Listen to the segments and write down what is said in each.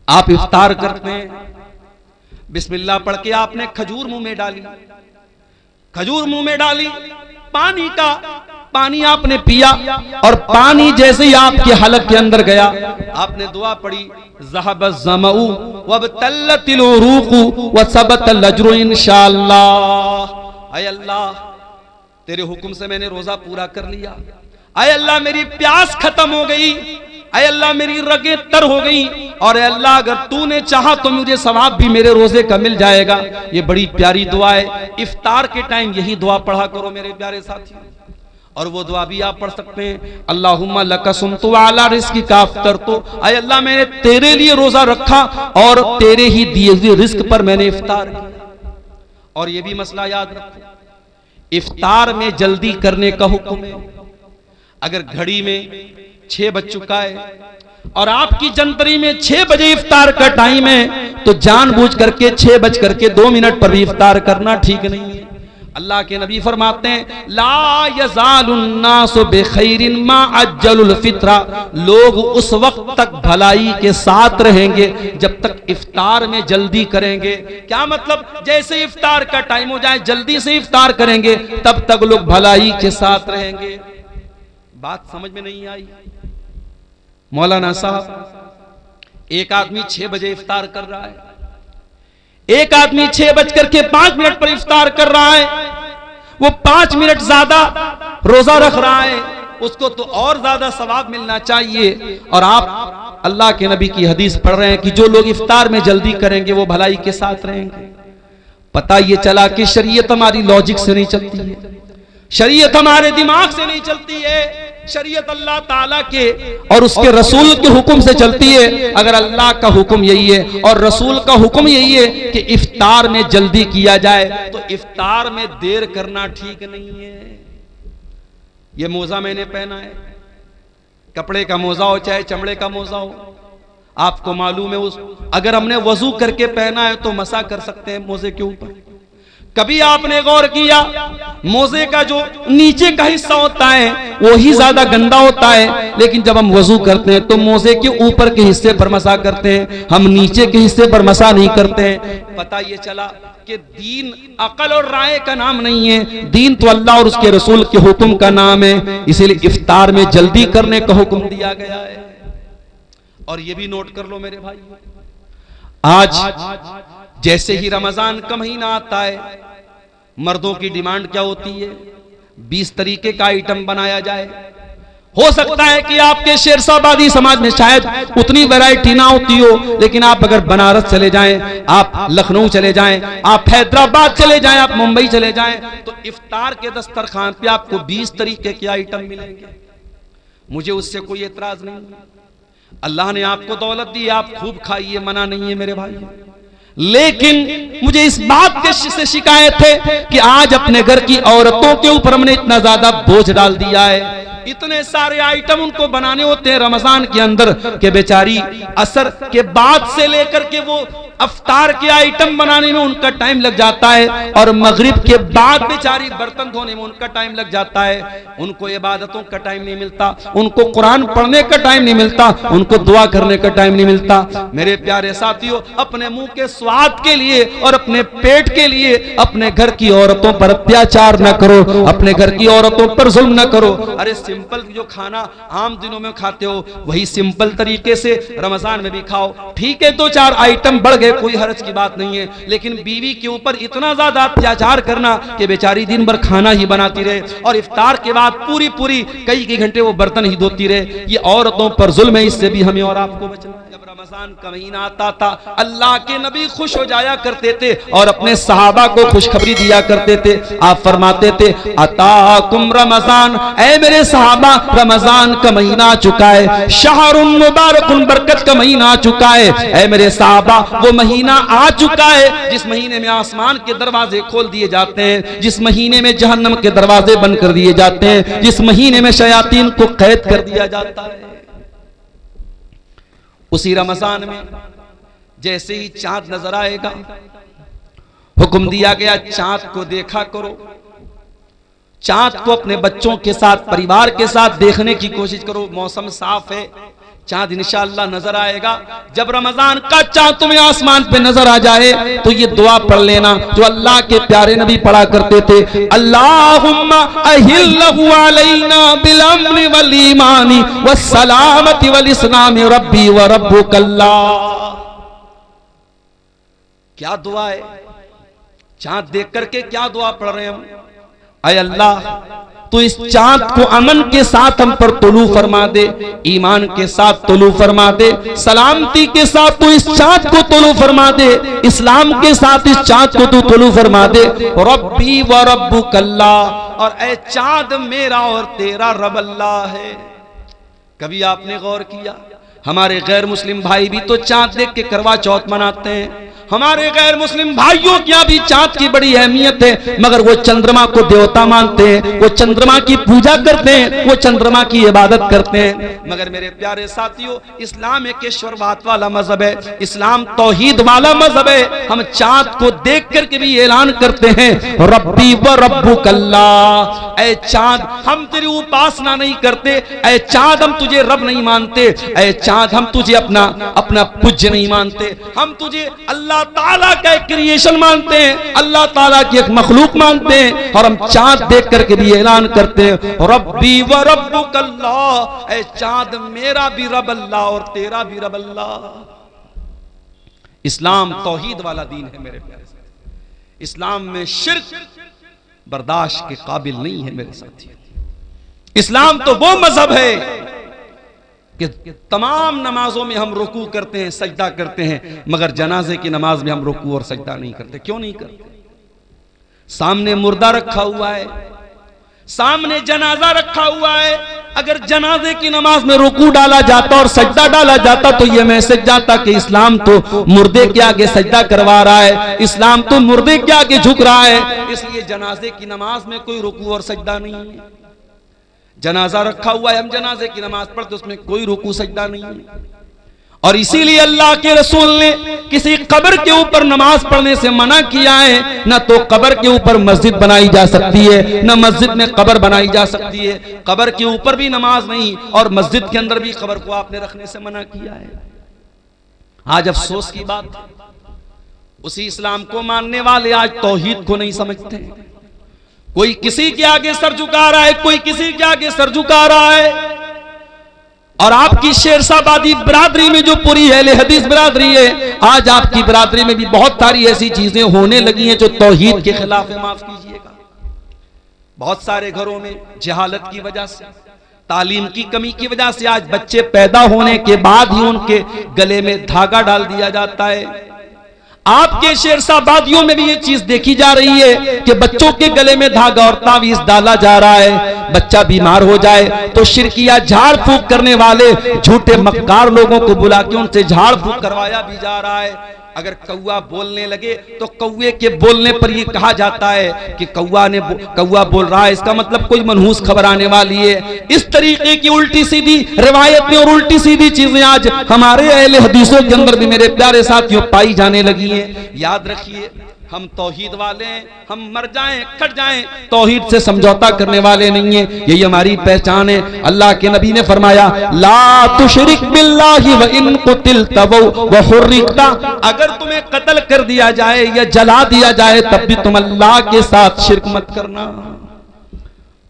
आप इफ्तार करते हैं, बिस्मिल्लाह पढ़ के आपने खजूर मुंह में डाली, खजूर मुंह में डाली, पानी आपने पिया, और पानी जैसे ही आपके हलक के अंदर गया आपने दुआ पढ़ी, ज़हबज़ ज़मऊ वबतल्लतिल उरूक़ु वसबतल अज्रु इंशाअल्लाह। ऐ अल्लाह, तेरे हुक्म से मैंने रोजा पूरा कर लिया। ऐ अल्लाह, मेरी प्यास खत्म हो गई। ऐ अल्लाह, मेरी रगें तर हो गई। और ऐ अल्लाह, अगर तूने चाहा तो मुझे सवाब भी मेरे रोजे का मिल जाएगा। ये बड़ी प्यारी दुआ है। इफ्तार के टाइम यही दुआ पढ़ा करो मेरे प्यारे साथियों। और वो दुआ भी आप पढ़ सकते हैं, अल्लाहुम्मा लका सुमतु व अला रिज़्क़िका अफ़्तरतु। ऐ अल्लाह, मैंने तेरे लिए रोजा रखा और तेरे ही दिए हुए रिस्क पर मैंने इफ्तार किया। और ये भी मसला याद रखो, इफ्तार में जल्दी करने का हुक्म है। अगर घड़ी में 6 बज चुका है और आपकी जंतरी में 6 बजे इफ्तार का टाइम है, तो जानबूझ करके 6 बज करके 2 मिनट पर भी इफ्तार करना ठीक नहीं है। अल्लाह के नबी फरमाते हैं, ला यज़ालुन्नासु बिखैरिन मा अज्जलुल फित्रा। लोग उस वक्त तक भलाई के साथ रहेंगे जब तक इफ्तार में जल्दी करेंगे। क्या मतलब? जैसे इफ्तार का टाइम हो जाए जल्दी से इफ्तार करेंगे, तब तक लोग भलाई के साथ रहेंगे। बात समझ में नहीं आई? मौलाना साहब, एक आदमी 6 बजे इफ्तार कर रहा है, एक आदमी 6:05 पर इफ्तार कर रहा है, वो 5 मिनट ज्यादा रोजा रख रहा है, उसको तो और ज्यादा सवाब मिलना चाहिए। और आप अल्लाह के नबी की हदीस पढ़ रहे हैं कि जो लोग इफ्तार में जल्दी करेंगे वो भलाई के साथ रहेंगे। पता ये चला कि शरीयत हमारी लॉजिक से नहीं चलती है, शरीयत हमारे दिमाग से नहीं चलती है, शरीयत अल्लाह ताला के और उसके रसूल के हुक्म से चलती है। अगर अल्लाह का हुक्म यही है और रसूल का हुक्म यही है कि इफ्तार में जल्दी किया जाए, तो इफ्तार में देर करना ठीक नहीं है। ये मोजा मैंने पहना है, कपड़े का मोजा हो चाहे चमड़े का मोजा हो, आपको मालूम है उस अगर हमने वजू करके पहना है तो मसा कर सकते हैं मोजे के ऊपर। कभी आपने गौर किया, मोजे का जो नीचे का हिस्सा होता है वो ही ज्यादा गंदा होता है, लेकिन जब हम वजू करते हैं तो मोजे के ऊपर के हिस्से पर मसा करते हैं, हम नीचे के हिस्से पर मसा नहीं करते हैं। पता ये चला कि दीन अकल और राय का नाम नहीं है, दीन तो अल्लाह और उसके रसूल के हुक्म का नाम है। इसीलिए इफ्तार में जल्दी करने का हुक्म दिया गया है। और ये भी नोट कर लो मेरे भाई, आज जैसे ही रमजान का महीना आता है, मर्दों की डिमांड क्या होती है? 20 तरीके का आइटम बनाया जाए। हो सकता है कि आपके शेरशाबादी समाज में शायद उतनी वैरायटी ना होती हो, लेकिन आप अगर बनारस चले जाएं, आप लखनऊ चले जाएं, आप हैदराबाद चले जाएं, आप मुंबई चले जाएं, तो इफ्तार के दस्तरखान पे आपको 20 तरीके के आइटम मिलेंगे। मुझे उससे कोई एतराज नहीं। अल्लाह ने आपको दौलत दी, आप खूब खाइए, मना नहीं है मेरे भाई। लेकिन मुझे इस बात से शिकायत है कि आज अपने घर की औरतों के ऊपर हमने इतना ज्यादा बोझ डाल दिया है। इतने सारे आइटम उनको बनाने होते हैं रमजान के अंदर कि बेचारी असर के बाद से लेकर के वो अफ्तार के आइटम बनाने में उनका टाइम लग जाता है, और मगरिब के बाद बेचारी बर्तन धोने में उनका टाइम लग जाता है। उनको इबादतों का टाइम नहीं मिलता, उनको कुरान पढ़ने का टाइम नहीं मिलता, उनको दुआ करने का टाइम नहीं मिलता। मेरे प्यारे साथियों, अपने मुंह के स्वाद के लिए और अपने पेट के लिए अपने घर की औरतों पर अत्याचार न करो, अपने घर की औरतों पर जुल्म न करो। अरे सिंपल जो खाना आम दिनों में खाते हो वही सिंपल तरीके से रमजान में भी खाओ। ठीक है, 2-4 आइटम बढ़ गए, कोई हर्ज की बात नहीं है, लेकिन बीवी के ऊपर इतना ज्यादा अत्याचार करना कि बेचारी दिन भर खाना ही बनाती रहे और इफ्तार के बाद पूरी कई घंटे वो बर्तन ही धोती रहे, ये औरतों पर जुल्म है। इससे भी हमें और आपको बचना है। जब रमजान का महीना आता था, अल्लाह के नबी खुश हो जाया करते थे और अपने सहाबा को खुशखबरी दिया करते थे। आप फरमाते थे, अताकुम रमजान, ऐ मेरे सहाबा, रमजान का महीना आ चुका है, शहरुन मुबारकुन, बरकत का महीना आ चुका है। ऐ मेरे सहाबा, वो महीना आ चुका है जिस महीने में आसमान के दरवाजे खोल दिए जाते हैं, जिस महीने में जहन्नम के दरवाजे बंद कर दिए जाते हैं, जिस महीने में शयातीन को कैद कर दिया जाता है। उसी रमजान में जैसे ही चांद नजर आएगा, हुक्म दिया गया चांद को देखा करो, चांद को अपने बच्चों के साथ, परिवार के साथ देखने की कोशिश करो। मौसम साफ है, चांद इंशाअल्लाह नजर आएगा। जब रमजान का चांद तुम्हें आसमान पे नजर आ जाए तो ये दुआ पढ़ लेना जो अल्लाह के प्यारे नबी पढ़ा करते थे, अल्लाहुम्मा अहिल्लहु अलैना बिल अम्नि वल ईमानी वस सलामति वल इस्लामी रब्बी व रब्बुकल्लाह। क्या दुआ है, चांद देख करके क्या दुआ पढ़ रहे हैं हम। अय अल्लाह तो इस चांद को अमन के साथ हम पर तुलू फरमा दे, ईमान के साथ तुलू फरमा दे, सलामती के साथ तो इस चांद को तुलू फरमा दे, इस्लाम के साथ इस चांद को तू तुलू फरमा दे। रब्बी व रब्बुकल्लाह, और ऐ चांद मेरा और तेरा रब अल्लाह है। कभी आपने गौर किया, हमारे गैर मुस्लिम भाई भी तो चांद देख के करवा चौथ मनाते हैं। हमारे गैर मुस्लिम भाइयों की भी चांद की बड़ी अहमियत है, मगर वो चंद्रमा को देवता मानते हैं, वो चंद्रमा की पूजा करते हैं, वो चंद्रमा की इबादत करते हैं। मगर मेरे प्यारे साथियों, इस्लाम एक ईश्वरवाद वाला मजहब है, इस्लाम तौहीद वाला मजहब है। हम चांद को देख करके भी ऐलान करते हैं रब्बी व रब्बुकल्लाह। ऐ चांद हम तेरी उपासना नहीं करते, ऐ चांद हम तुझे रब नहीं मानते, ऐ चांद हम तुझे अपना पूज्य नहीं मानते, हम तुझे अल्लाह ताला का एक क्रिएशन मानते हैं, अल्लाह ताला की एक मखलूक मानते हैं। और हम चांद देख करके भी ऐलान करते हैं रब्बी व रब्बुकल्लाह, ऐ चांद मेरा भी रब अल्लाह और तेरा भी रब अल्लाह। इस्लाम तौहीद वाला दीन है मेरे प्यारे साथी। इस्लाम में शिर्क बर्दाश्त के काबिल नहीं है मेरे साथी। इस्लाम तो वो मजहब है कि तमाम नमाजों में हम रुकू करते हैं, सजदा करते हैं, मगर जनाजे की नमाज में हम रुकू और सजदा नहीं करते। क्यों नहीं करते? सामने मुर्दा रखा हुआ है, सामने जनाजा रखा हुआ है। अगर जनाजे की नमाज में रुकू डाला जाता और सजदा डाला जाता तो यह मैसेज जाता कि इस्लाम तो मुर्दे के आगे सजदा करवा रहा है, इस्लाम तो मुर्दे के आगे झुक रहा है। इसलिए जनाजे की नमाज में कोई रुकू और सजदा नहीं है। जनाजा रखा हुआ है, हम जनाजे की नमाज पढ़ते उसमें कोई रुकू सजदा नहीं है। और इसीलिए अल्लाह के रसूल ने किसी कब्र के ऊपर नमाज पढ़ने से मना किया है। न तो कब्र के ऊपर मस्जिद बनाई जा सकती है, न मस्जिद में कब्र बनाई जा सकती है। कब्र के ऊपर भी नमाज नहीं और मस्जिद के अंदर भी कब्र को आपने रखने से मना किया है। आज अफसोस की बात, उसी इस्लाम को मानने वाले आज तौहीद को नहीं समझते। कोई किसी के आगे सर झुका रहा है, कोई किसी के आगे सर झुका रहा है। और आपकी शेरशाबादी बिरादरी में जो पूरी अहले हदीस बिरादरी है, आज आपकी बिरादरी में भी बहुत सारी ऐसी चीजें होने लगी हैं जो तौहीद के खिलाफ है। माफ कीजिएगा, बहुत सारे घरों में जहालत की वजह से, तालीम की कमी की वजह से आज बच्चे पैदा होने के बाद ही उनके गले में धागा डाल दिया जाता है। आपके शेरशाबादियों में भी ये चीज देखी जा रही है कि बच्चों के गले में धागा और तावीज डाला जा रहा है। बच्चा बीमार हो जाए तो शिरकिया झाड़ फूक करने वाले झूठे मक्कार लोगों को बुला के उनसे झाड़ फूक करवाया भी जा रहा है। अगर कौवा बोलने लगे तो कौवे के बोलने पर यह कहा जाता है कि कौवा बोल रहा है, इसका मतलब कोई मनहूस खबर आने वाली है। इस तरीके की उल्टी सीधी रिवायतें और उल्टी सीधी चीजें आज हमारे अहले हदीसों के अंदर भी मेरे प्यारे साथियों पाई जाने लगी हैं। याद रखिए, हम तौहीद वाले हैं, हम मर जाएं कट जाएं, तौहीद से समझौता करने वाले नहीं हैं। यही हमारी पहचान है। अल्लाह के नबी ने फरमाया ला तुशरिक बिल्लाहि व इन कुतिलता व हुर्रिकता, अगर तुम्हें कत्ल कर दिया जाए या जला दिया जाए तब भी तुम अल्लाह के साथ शिरक मत करना।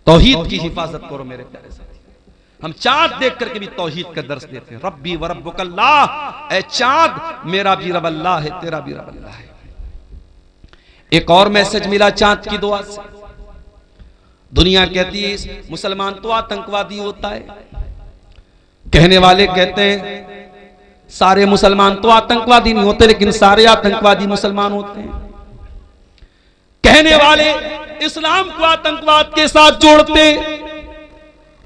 तौहीद की हिफाजत करो मेरे प्यारे साथी। हम चांद देख करके भी तौहीद का दर्स देते हैं। रब्बी व रब्बुकल्लाह, ऐ चांद मेरा भी रब अल्लाह है, तेरा भी रब अल्लाह है। एक और मैसेज मिला चांद की दुआ से। दुनिया कहती है मुसलमान तो आतंकवादी होता है, कहने वाले कहते हैं सारे मुसलमान तो आतंकवादी नहीं होते, लेकिन सारे आतंकवादी मुसलमान होते हैं। कहने वाले इस्लाम को आतंकवाद के साथ जोड़ते।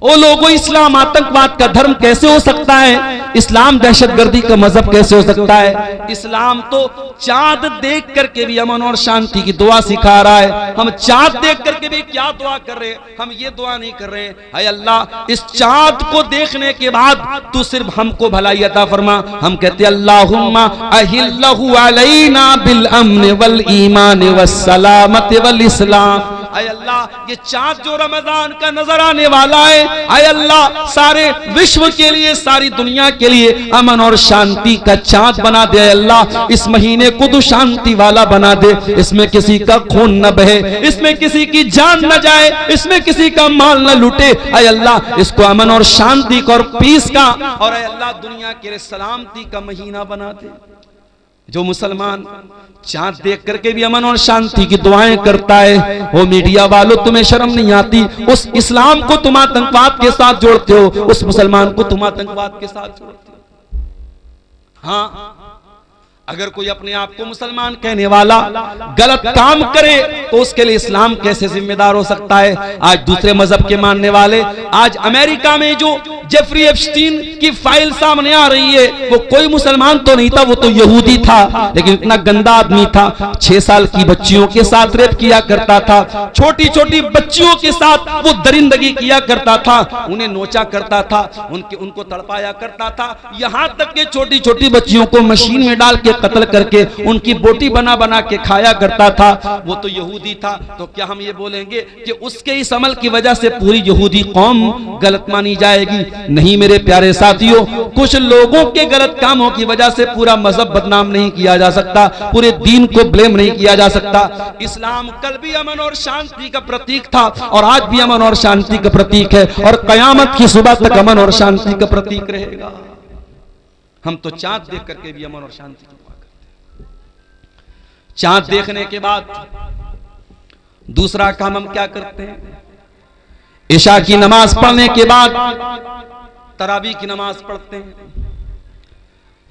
ओ लोगों, इस्लाम आतंकवाद का धर्म कैसे हो सकता है? इस्लाम दहशतगर्दी का मजहब कैसे हो सकता है? इस्लाम तो चांद देख करके भी अमन और शांति की दुआ सिखा रहा है। हम चांद देख करके भी क्या दुआ कर रहे हैं? हम ये दुआ नहीं कर रहे हैं हाय अल्लाह इस चांद को देखने के बाद तू सिर्फ हमको भलाई अता फरमा। हम कहते हैं अल्लाहुम्मा अहिल्लहु अलैना बिल अम्न वल ईमान वस सलामत वल इस्लाम। अय अल्लाह ये चांद जो रमजान का नजर आने वाला है, अय अल्लाह सारे विश्व के लिए, सारी दुनिया के लिए अमन और शांति का चांद बना दे। अल्लाह इस महीने को तो शांति वाला बना दे, इसमें किसी का खून न बहे, इसमें किसी की जान न जाए, इसमें किसी का माल न लूटे। अय अल्लाह इसको अमन और शांति का और पीस का और अय अल्लाह दुनिया के लिए सलामती का महीना बना दे। जो मुसलमान चांद देख करके भी अमन और शांति की दुआएं करता है, वो मीडिया वालों तुम्हें शर्म नहीं आती? उस इस्लाम को तुम आतंकवाद के साथ जोड़ते हो, उस मुसलमान को तुम आतंकवाद के साथ जोड़ते हो। हाँ, अगर कोई अपने आप को मुसलमान कहने वाला गलत काम करे तो उसके लिए इस्लाम कैसे जिम्मेदार हो सकता है? आज दूसरे मजहब के मानने वाले, आज अमेरिका में जो जेफरी एप्स्टीन की फाइल सामने आ रही है, वो कोई मुसलमान तो नहीं था, वो तो यहूदी था, लेकिन इतना गंदा आदमी था। 6 साल की बच्चियों के साथ रेप किया करता था, छोटी छोटी बच्चियों के साथ वो दरिंदगी किया करता था, उन्हें नोचा करता था, उनको तड़पाया करता था, यहां तक के छोटी छोटी बच्चियों को मशीन में डाल के कत्ल करके उनकी बोटी बना बना के खाया करता था। वो तो यहूदी था, तो क्या हम ये बोलेंगे कि उसके इस अमल की वजह से पूरी यहूदी कौम गलत मानी जाएगी? नहीं मेरे प्यारे साथियों, कुछ लोगों के गलत कामों की वजह से पूरा मजहब बदनाम नहीं किया जा सकता, पूरे दीन को ब्लेम नहीं किया जा सकता। इस्लाम कल भी अमन और शांति का प्रतीक था और आज भी अमन और शांति का प्रतीक है और कयामत की सुबह तक अमन और शांति का प्रतीक रहेगा। हम तो चांद देख करके भी अमन और शांति की दुआ करते हैं। चांद देखने के बाद दूसरा काम हम क्या करते हैं? इशा की नमाज पढ़ने के बाद तरावी की नमाज पढ़ते हैं।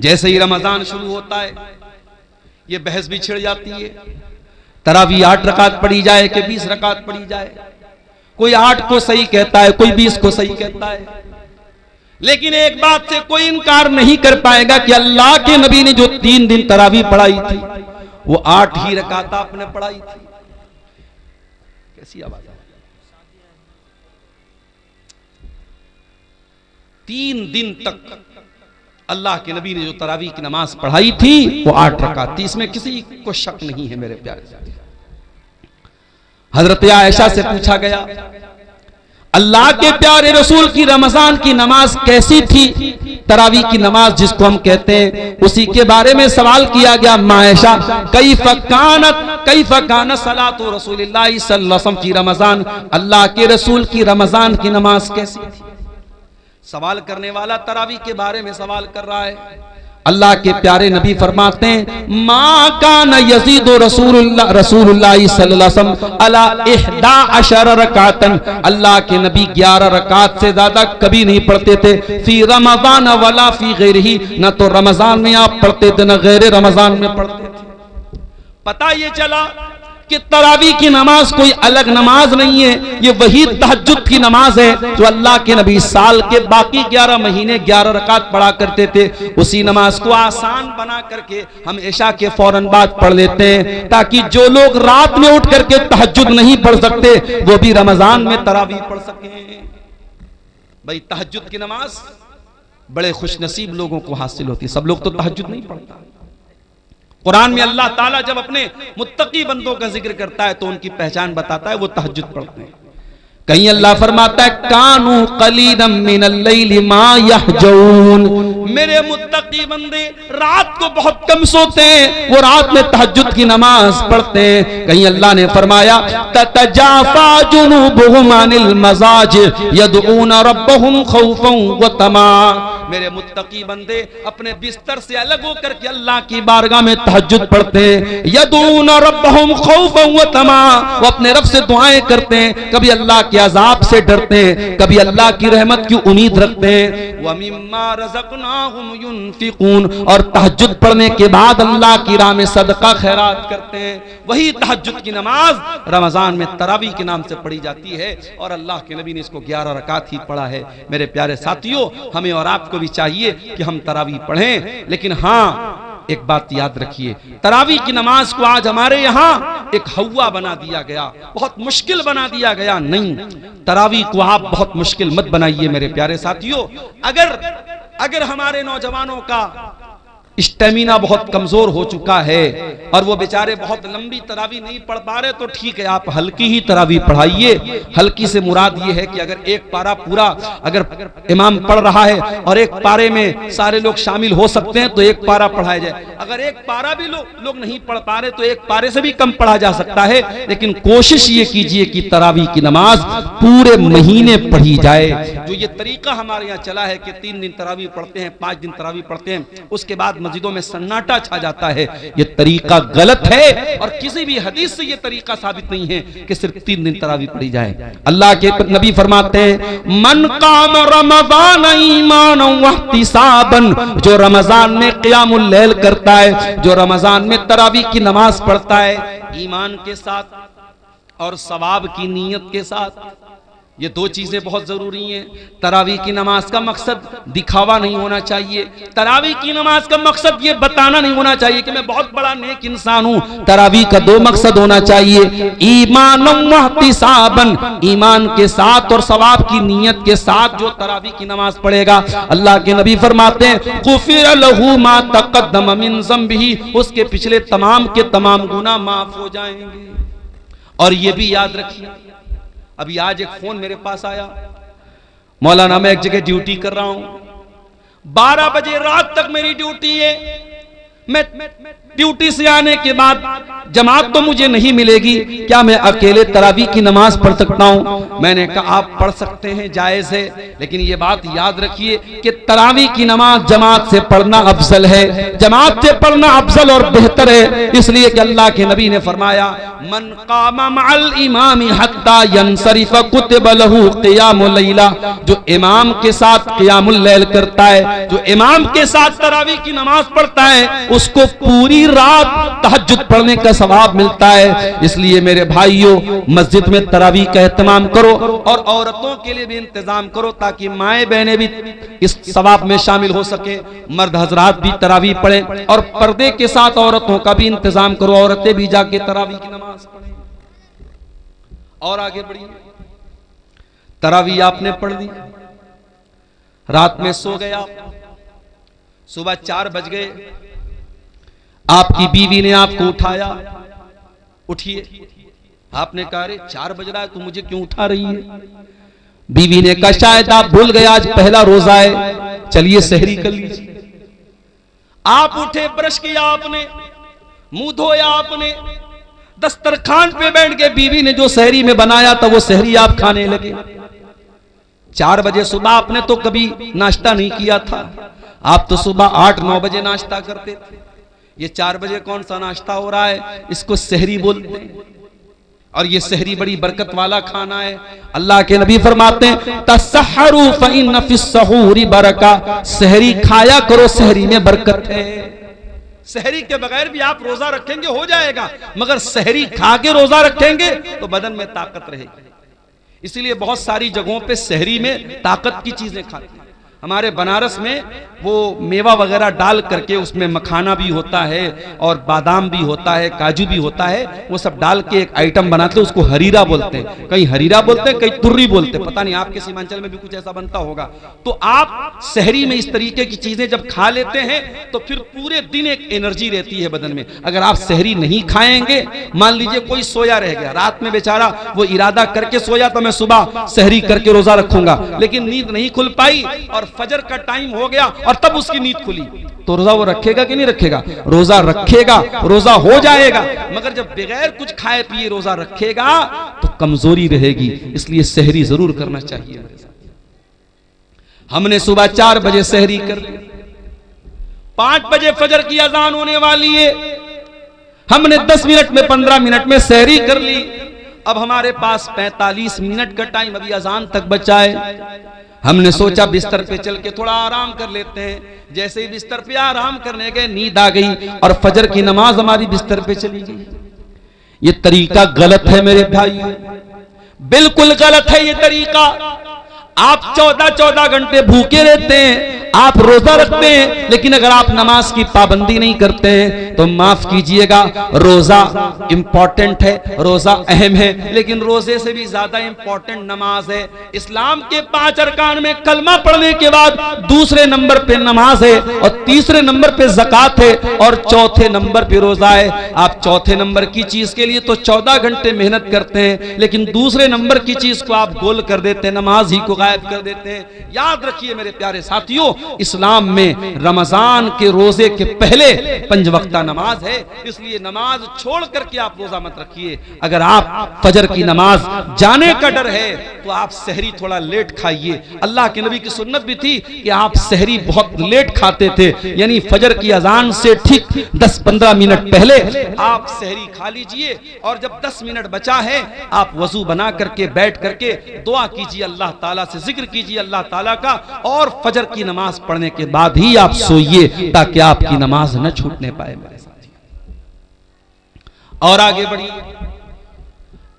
जैसे ही रमजान शुरू होता है, ये बहस भी छिड़ जाती है, तरावी 8 रकात पढ़ी जाए कि 20 रकात पढ़ी जाए। कोई 8 को सही कहता है, कोई 20 को सही कहता है, लेकिन एक बात से कोई इनकार नहीं कर पाएगा कि अल्लाह के नबी ने जो 3 दिन तरावी पढ़ाई थी, वो 8 ही रकात आपने पढ़ाई थी। कैसी आवाज? 3 दिन तक अल्लाह के नबी ने जो तरावी की नमाज पढ़ाई थी वो 8 रकात थी, इसमें किसी को शक नहीं है मेरे प्यारे। हजरत आयशा से पूछा गया, अल्लाह के प्यारे रसूल की रमजान की नमाज कैसी थी? तरावी की नमाज जिसको हम कहते हैं, उसी के बारे में सवाल किया गया। मायशा कैफ़ कानत सलातु रसूलिल्लाह सल्लल्लाहु अलैहि वसल्लम की रमजान, अल्लाह के रसूल की रमजान की नमाज कैसी थी? सवाल करने वाला तरावी के बारे में सवाल कर रहा है। अल्लाह के प्यारे नबी फरमाते हैं, मा कान यज़ीदु रसूलुल्लाह सल्लल्लाहु अलैहि वसल्लम अला 11 रकातन, अल्लाह के नबी 11 रकात से ज्यादा कभी नहीं पढ़ते थे। फी रमजान वला फी गैरिही, न तो रमजान में आप पढ़ते थे न गैर रमजान में पढ़ते थे। पता ये चला कि तरावी की नमाज कोई अलग नमाज नहीं है, ये वही तहज्जुद की नमाज है जो अल्लाह के नबी साल के बाकी 11 महीने 11 रकात पढ़ा करते थे। उसी नमाज को आसान बना करके हम इशा के फौरन बाद पढ़ लेते हैं, ताकि जो लोग रात में उठ करके तहज्जुद नहीं पढ़ सकते वो भी रमजान में तरावी पढ़ सके। भाई तहज्जुद की नमाज बड़े खुशनसीब लोगों को हासिल होती है, सब लोग तो तहज्जुद नहीं पढ़ता। कुरान में अल्लाह ताला जब अपने मुत्तकी बंदों का जिक्र करता है तो उनकी पहचान बताता है, वो तहज्जुद पढ़ते हैं। कहीं अल्लाह फरमाता है, कानू कलीलन मिनल लैली मा यहजऊन, मेरे मुत्तकी बंदे रात को बहुत कम सोते हैं, वो रात में तहज्जुद की नमाज पढ़ते हैं। कहीं अल्लाह ने फरमाया, ततजाफा जुनूबुहुम अनिल मजाज यदऊन रब्बहुम खौफन व तमा, मेरे मुत्तकी बंदे अपने बिस्तर से अलग होकर के अल्लाह की बारगाह में तहज्जुद पढ़ते हैं। यदऊन रब्बहुम खौफन व तमा, वो अपने रब से दुआएं करते हैं, कभी अल्लाह के अजाब से डरते हैं, कभी अल्लाह की रहमत की उम्मीद रखते हैं। व मिम्मा रज़क़नाहुम युनफिकून, और तहज्जुद पढ़ने के बाद अल्लाह की राह में सदका खैरात करते हैं। वही तहज्जुद की नमाज रमजान में तरावी के नाम से पढ़ी जाती है और अल्लाह के नबी ने इसको 11 रकात ही पढ़ा है। मेरे प्यारे साथियों, हमें और आपको भी चाहिए कि हम तरावी पढ़ें, लेकिन हाँ एक बात याद रखिए, तरावी की नमाज को आज हमारे यहाँ एक हवा बना दिया गया, बहुत मुश्किल बना दिया गया। नहीं, तरावी को आप बहुत मुश्किल मत बनाइए मेरे प्यारे साथियों। अगर हमारे नौजवानों का स्टेमिना बहुत कमजोर हो चुका है और वो बेचारे बहुत लंबी तरावी नहीं पढ़ पा रहे, तो ठीक है आप हल्की ही तरावी पढ़ाइए। हल्की से मुराद ये है कि अगर एक पारा पूरा अगर इमाम पढ़ रहा है और एक पारे में सारे लोग शामिल हो सकते हैं तो एक पारा पढ़ाया जाए। अगर एक पारा भी लोग नहीं पढ़ पा रहे तो एक पारे से भी कम पढ़ा जा सकता है, लेकिन कोशिश ये कीजिए कि तरावी की नमाज पूरे महीने पढ़ी जाए। जो ये तरीका हमारे यहाँ चला है कि 3 दिन तरावी पढ़ते हैं, 5 दिन तरावी पढ़ते हैं, उसके बाद मस्जिदों में सन्नाटा छा जाता है, ये तरीका गलत है और किसी भी हदीस से ये तरीका साबित नहीं है कि सिर्फ 3 दिन तरावी पढ़ी जाए। अल्लाह के नबी फरमाते हैं मन काम रमजान ईमानन व इहतिसाबन, जो रमजान में क़ियामुल लैल करता है, जो रमजान में तरावी की नमाज पढ़ता है ईमान के साथ और सवाब की नीयत के साथ, ये 2 चीजें बहुत जरूरी हैं। तरावी की नमाज का मकसद दिखावा नहीं होना चाहिए, तरावी की नमाज का मकसद ये बताना नहीं होना चाहिए कि मैं बहुत बड़ा नेक इंसान हूं। तरावी का 2 मकसद होना चाहिए, ईमानन व इहतिसाबन, ईमान के साथ और सवाब की नीयत के साथ जो तरावी की नमाज पढ़ेगा, अल्लाह के नबी फरमाते हैं गुफिर लहू मा तक़द्दम मिन ज़म्बिही, उसके पिछले तमाम के तमाम गुनाह माफ हो जाएंगे। और ये भी याद रखिए, अभी आज एक फोन मेरे पास आया, मौलाना मैं एक जगह ड्यूटी कर रहा हूं, 12 बजे रात तक मेरी ड्यूटी है, मैं ड्यूटी से आने के बाद जमात तो मुझे नहीं मिलेगी, क्या मैं अकेले तरावी की नमाज पढ़ सकता हूं? मैंने कहा आप पढ़ सकते हैं, जायज है, लेकिन ये बात याद रखिए कि तरावी की नमाज जमात से पढ़ना अफजल है, जमात से पढ़ना अफजल और बेहतर है, इसलिए कि अल्लाह के नबी ने फरमाया मन कामा मअल इमामी हत्ता यंसरिफ कुतिब लहू क़ियामुल लैला, जो इमाम के साथ क़ियामुल लैल करता है, जो इमाम के साथ तरावी की नमाज पढ़ता है, उसको पूरी रात तहज्जुद पढ़ने का सवाब मिलता है। इसलिए मेरे भाइयों मस्जिद में तरावी का एहतमाम करो और औरतों के लिए भी इंतजाम करो ताकि माएं बहनें भी इस सवाब में शामिल हो सके, मर्द हजरात भी तरावी पढ़ें और पर्दे के साथ औरतों का भी इंतजाम करो, औरतें भी जाके तरावी की नमाज पढ़ें। और आगे बढ़िए, तरावी आपने पढ़ ली, रात में सो गया, सुबह 4 बज गए, आपकी बीवी ने आपको उठाया, उठिए, आपने कहा अरे 4 बज रहा है तो मुझे क्यों उठा रही है? बीवी ने कहा शायद आप भूल गए आज पहला रोजा है, चलिए सहरी कर लीजिए। आप उठे, ब्रश किया आपने, मुंह धोया आपने, दस्तरखान पे बैठ के बीवी ने जो सहरी में बनाया था वो सहरी आप खाने लगे। 4 बजे सुबह आपने तो कभी नाश्ता नहीं किया था, आप तो सुबह 8-9 बजे नाश्ता करते थे, ये 4 बजे कौन सा नाश्ता हो रहा है? इसको सहरी बोलते हैं और ये सहरी बड़ी बरकत वाला खाना है। अल्लाह के नबी फरमाते हैं तसहरू फइन्न फिस्सहूरी बरका, सहरी खाया करो, सहरी में बरकत है। सहरी के बगैर भी आप रोजा रखेंगे हो जाएगा, मगर सहरी खा के रोजा रखेंगे तो बदन में ताकत रहेगी। इसीलिए बहुत सारी जगहों पे सहरी में ताकत की चीजें खाते हैं। हमारे बनारस में वो मेवा वगैरह डाल करके उसमें मखाना भी होता है और बादाम भी होता है, काजू भी होता है, वो सब डाल के एक आइटम बनाते हैं, उसको हरीरा बोलते हैं, कहीं हरीरा बोलते हैं, कहीं तुर्री बोलते हैं, पता नहीं आपके सीमांचल में भी कुछ ऐसा बनता होगा। तो आप सहरी में इस तरीके की चीजें जब खा लेते हैं तो फिर पूरे दिन एक एनर्जी रहती है बदन में। अगर आप सहरी नहीं खाएंगे, मान लीजिए कोई सोया रह गया, रात में बेचारा वो इरादा करके सोया तो मैं सुबह सहरी करके रोजा रखूंगा, लेकिन नींद नहीं खुल पाई और फजर का टाइम हो गया और तब उसकी नींद खुली, तो रोजा वो रखेगा कि नहीं रखेगा? रोजा रखेगा, रोजा हो जाएगा, मगर जब बगैर कुछ खाए पिए रोजा रखेगा तो कमजोरी रहेगी। इसलिए सहरी जरूर करना चाहिए। हमने सुबह 4 बजे सहरी कर ली, 5 बजे फजर की अजान होने वाली है, हमने 10 मिनट में 15 मिनट में सहरी कर ली। अब हमारे पास 45 मिनट का टाइम अभी अजान तक बचा है। हमने सोचा बिस्तर पे चल के थोड़ा आराम कर लेते हैं। जैसे ही बिस्तर पे आराम करने गए नींद आ गई और फजर की नमाज हमारी बिस्तर पे चली गई। ये तरीका गलत है मेरे भाई, बिल्कुल गलत है ये तरीका। आप 14-14 घंटे भूखे रहते हैं, आप रोजा रखते हैं, लेकिन अगर आप नमाज की पाबंदी नहीं करते हैं, तो माफ कीजिएगा, रोजा इंपॉर्टेंट है, रोजा अहम है, लेकिन रोजे से भी ज्यादा इंपॉर्टेंट नमाज है। इस्लाम के 5 अरकान में कलमा पढ़ने के बाद दूसरे नंबर पे नमाज है, और तीसरे नंबर पे ज़कात है, और चौथे नंबर पे रोजा है। आप चौथे नंबर की चीज के लिए तो 14 घंटे मेहनत करते हैं, लेकिन दूसरे नंबर की चीज को आप गोल कर देते हैं, नमाज ही को गायब कर देते हैं। याद रखिए मेरे प्यारे साथियों, इस्लाम में रमजान के रोजे के पहले 5 वक्ता नमाज है, इसलिए नमाज छोड़ करके आप रोजा मत रखिए। अगर आप फजर की नमाज जाने का डर है तो आप सहरी थोड़ा लेट खाइए। अल्लाह के नबी की सुन्नत भी थी कि आप सहरी बहुत लेट खाते थे, यानी फजर की अजान से ठीक 10-15 मिनट पहले आप सहरी खा लीजिए, और जब 10 मिनट बचा है आप वजू बना करके बैठ करके दुआ कीजिए, अल्लाह ताला से जिक्र कीजिए अल्लाह ताला का, और फजर की नमाज पढ़ने के बाद ही आप सोइए, ताकि आपकी नमाज न छूटने पाए मेरे साथी। और आगे बढ़िए,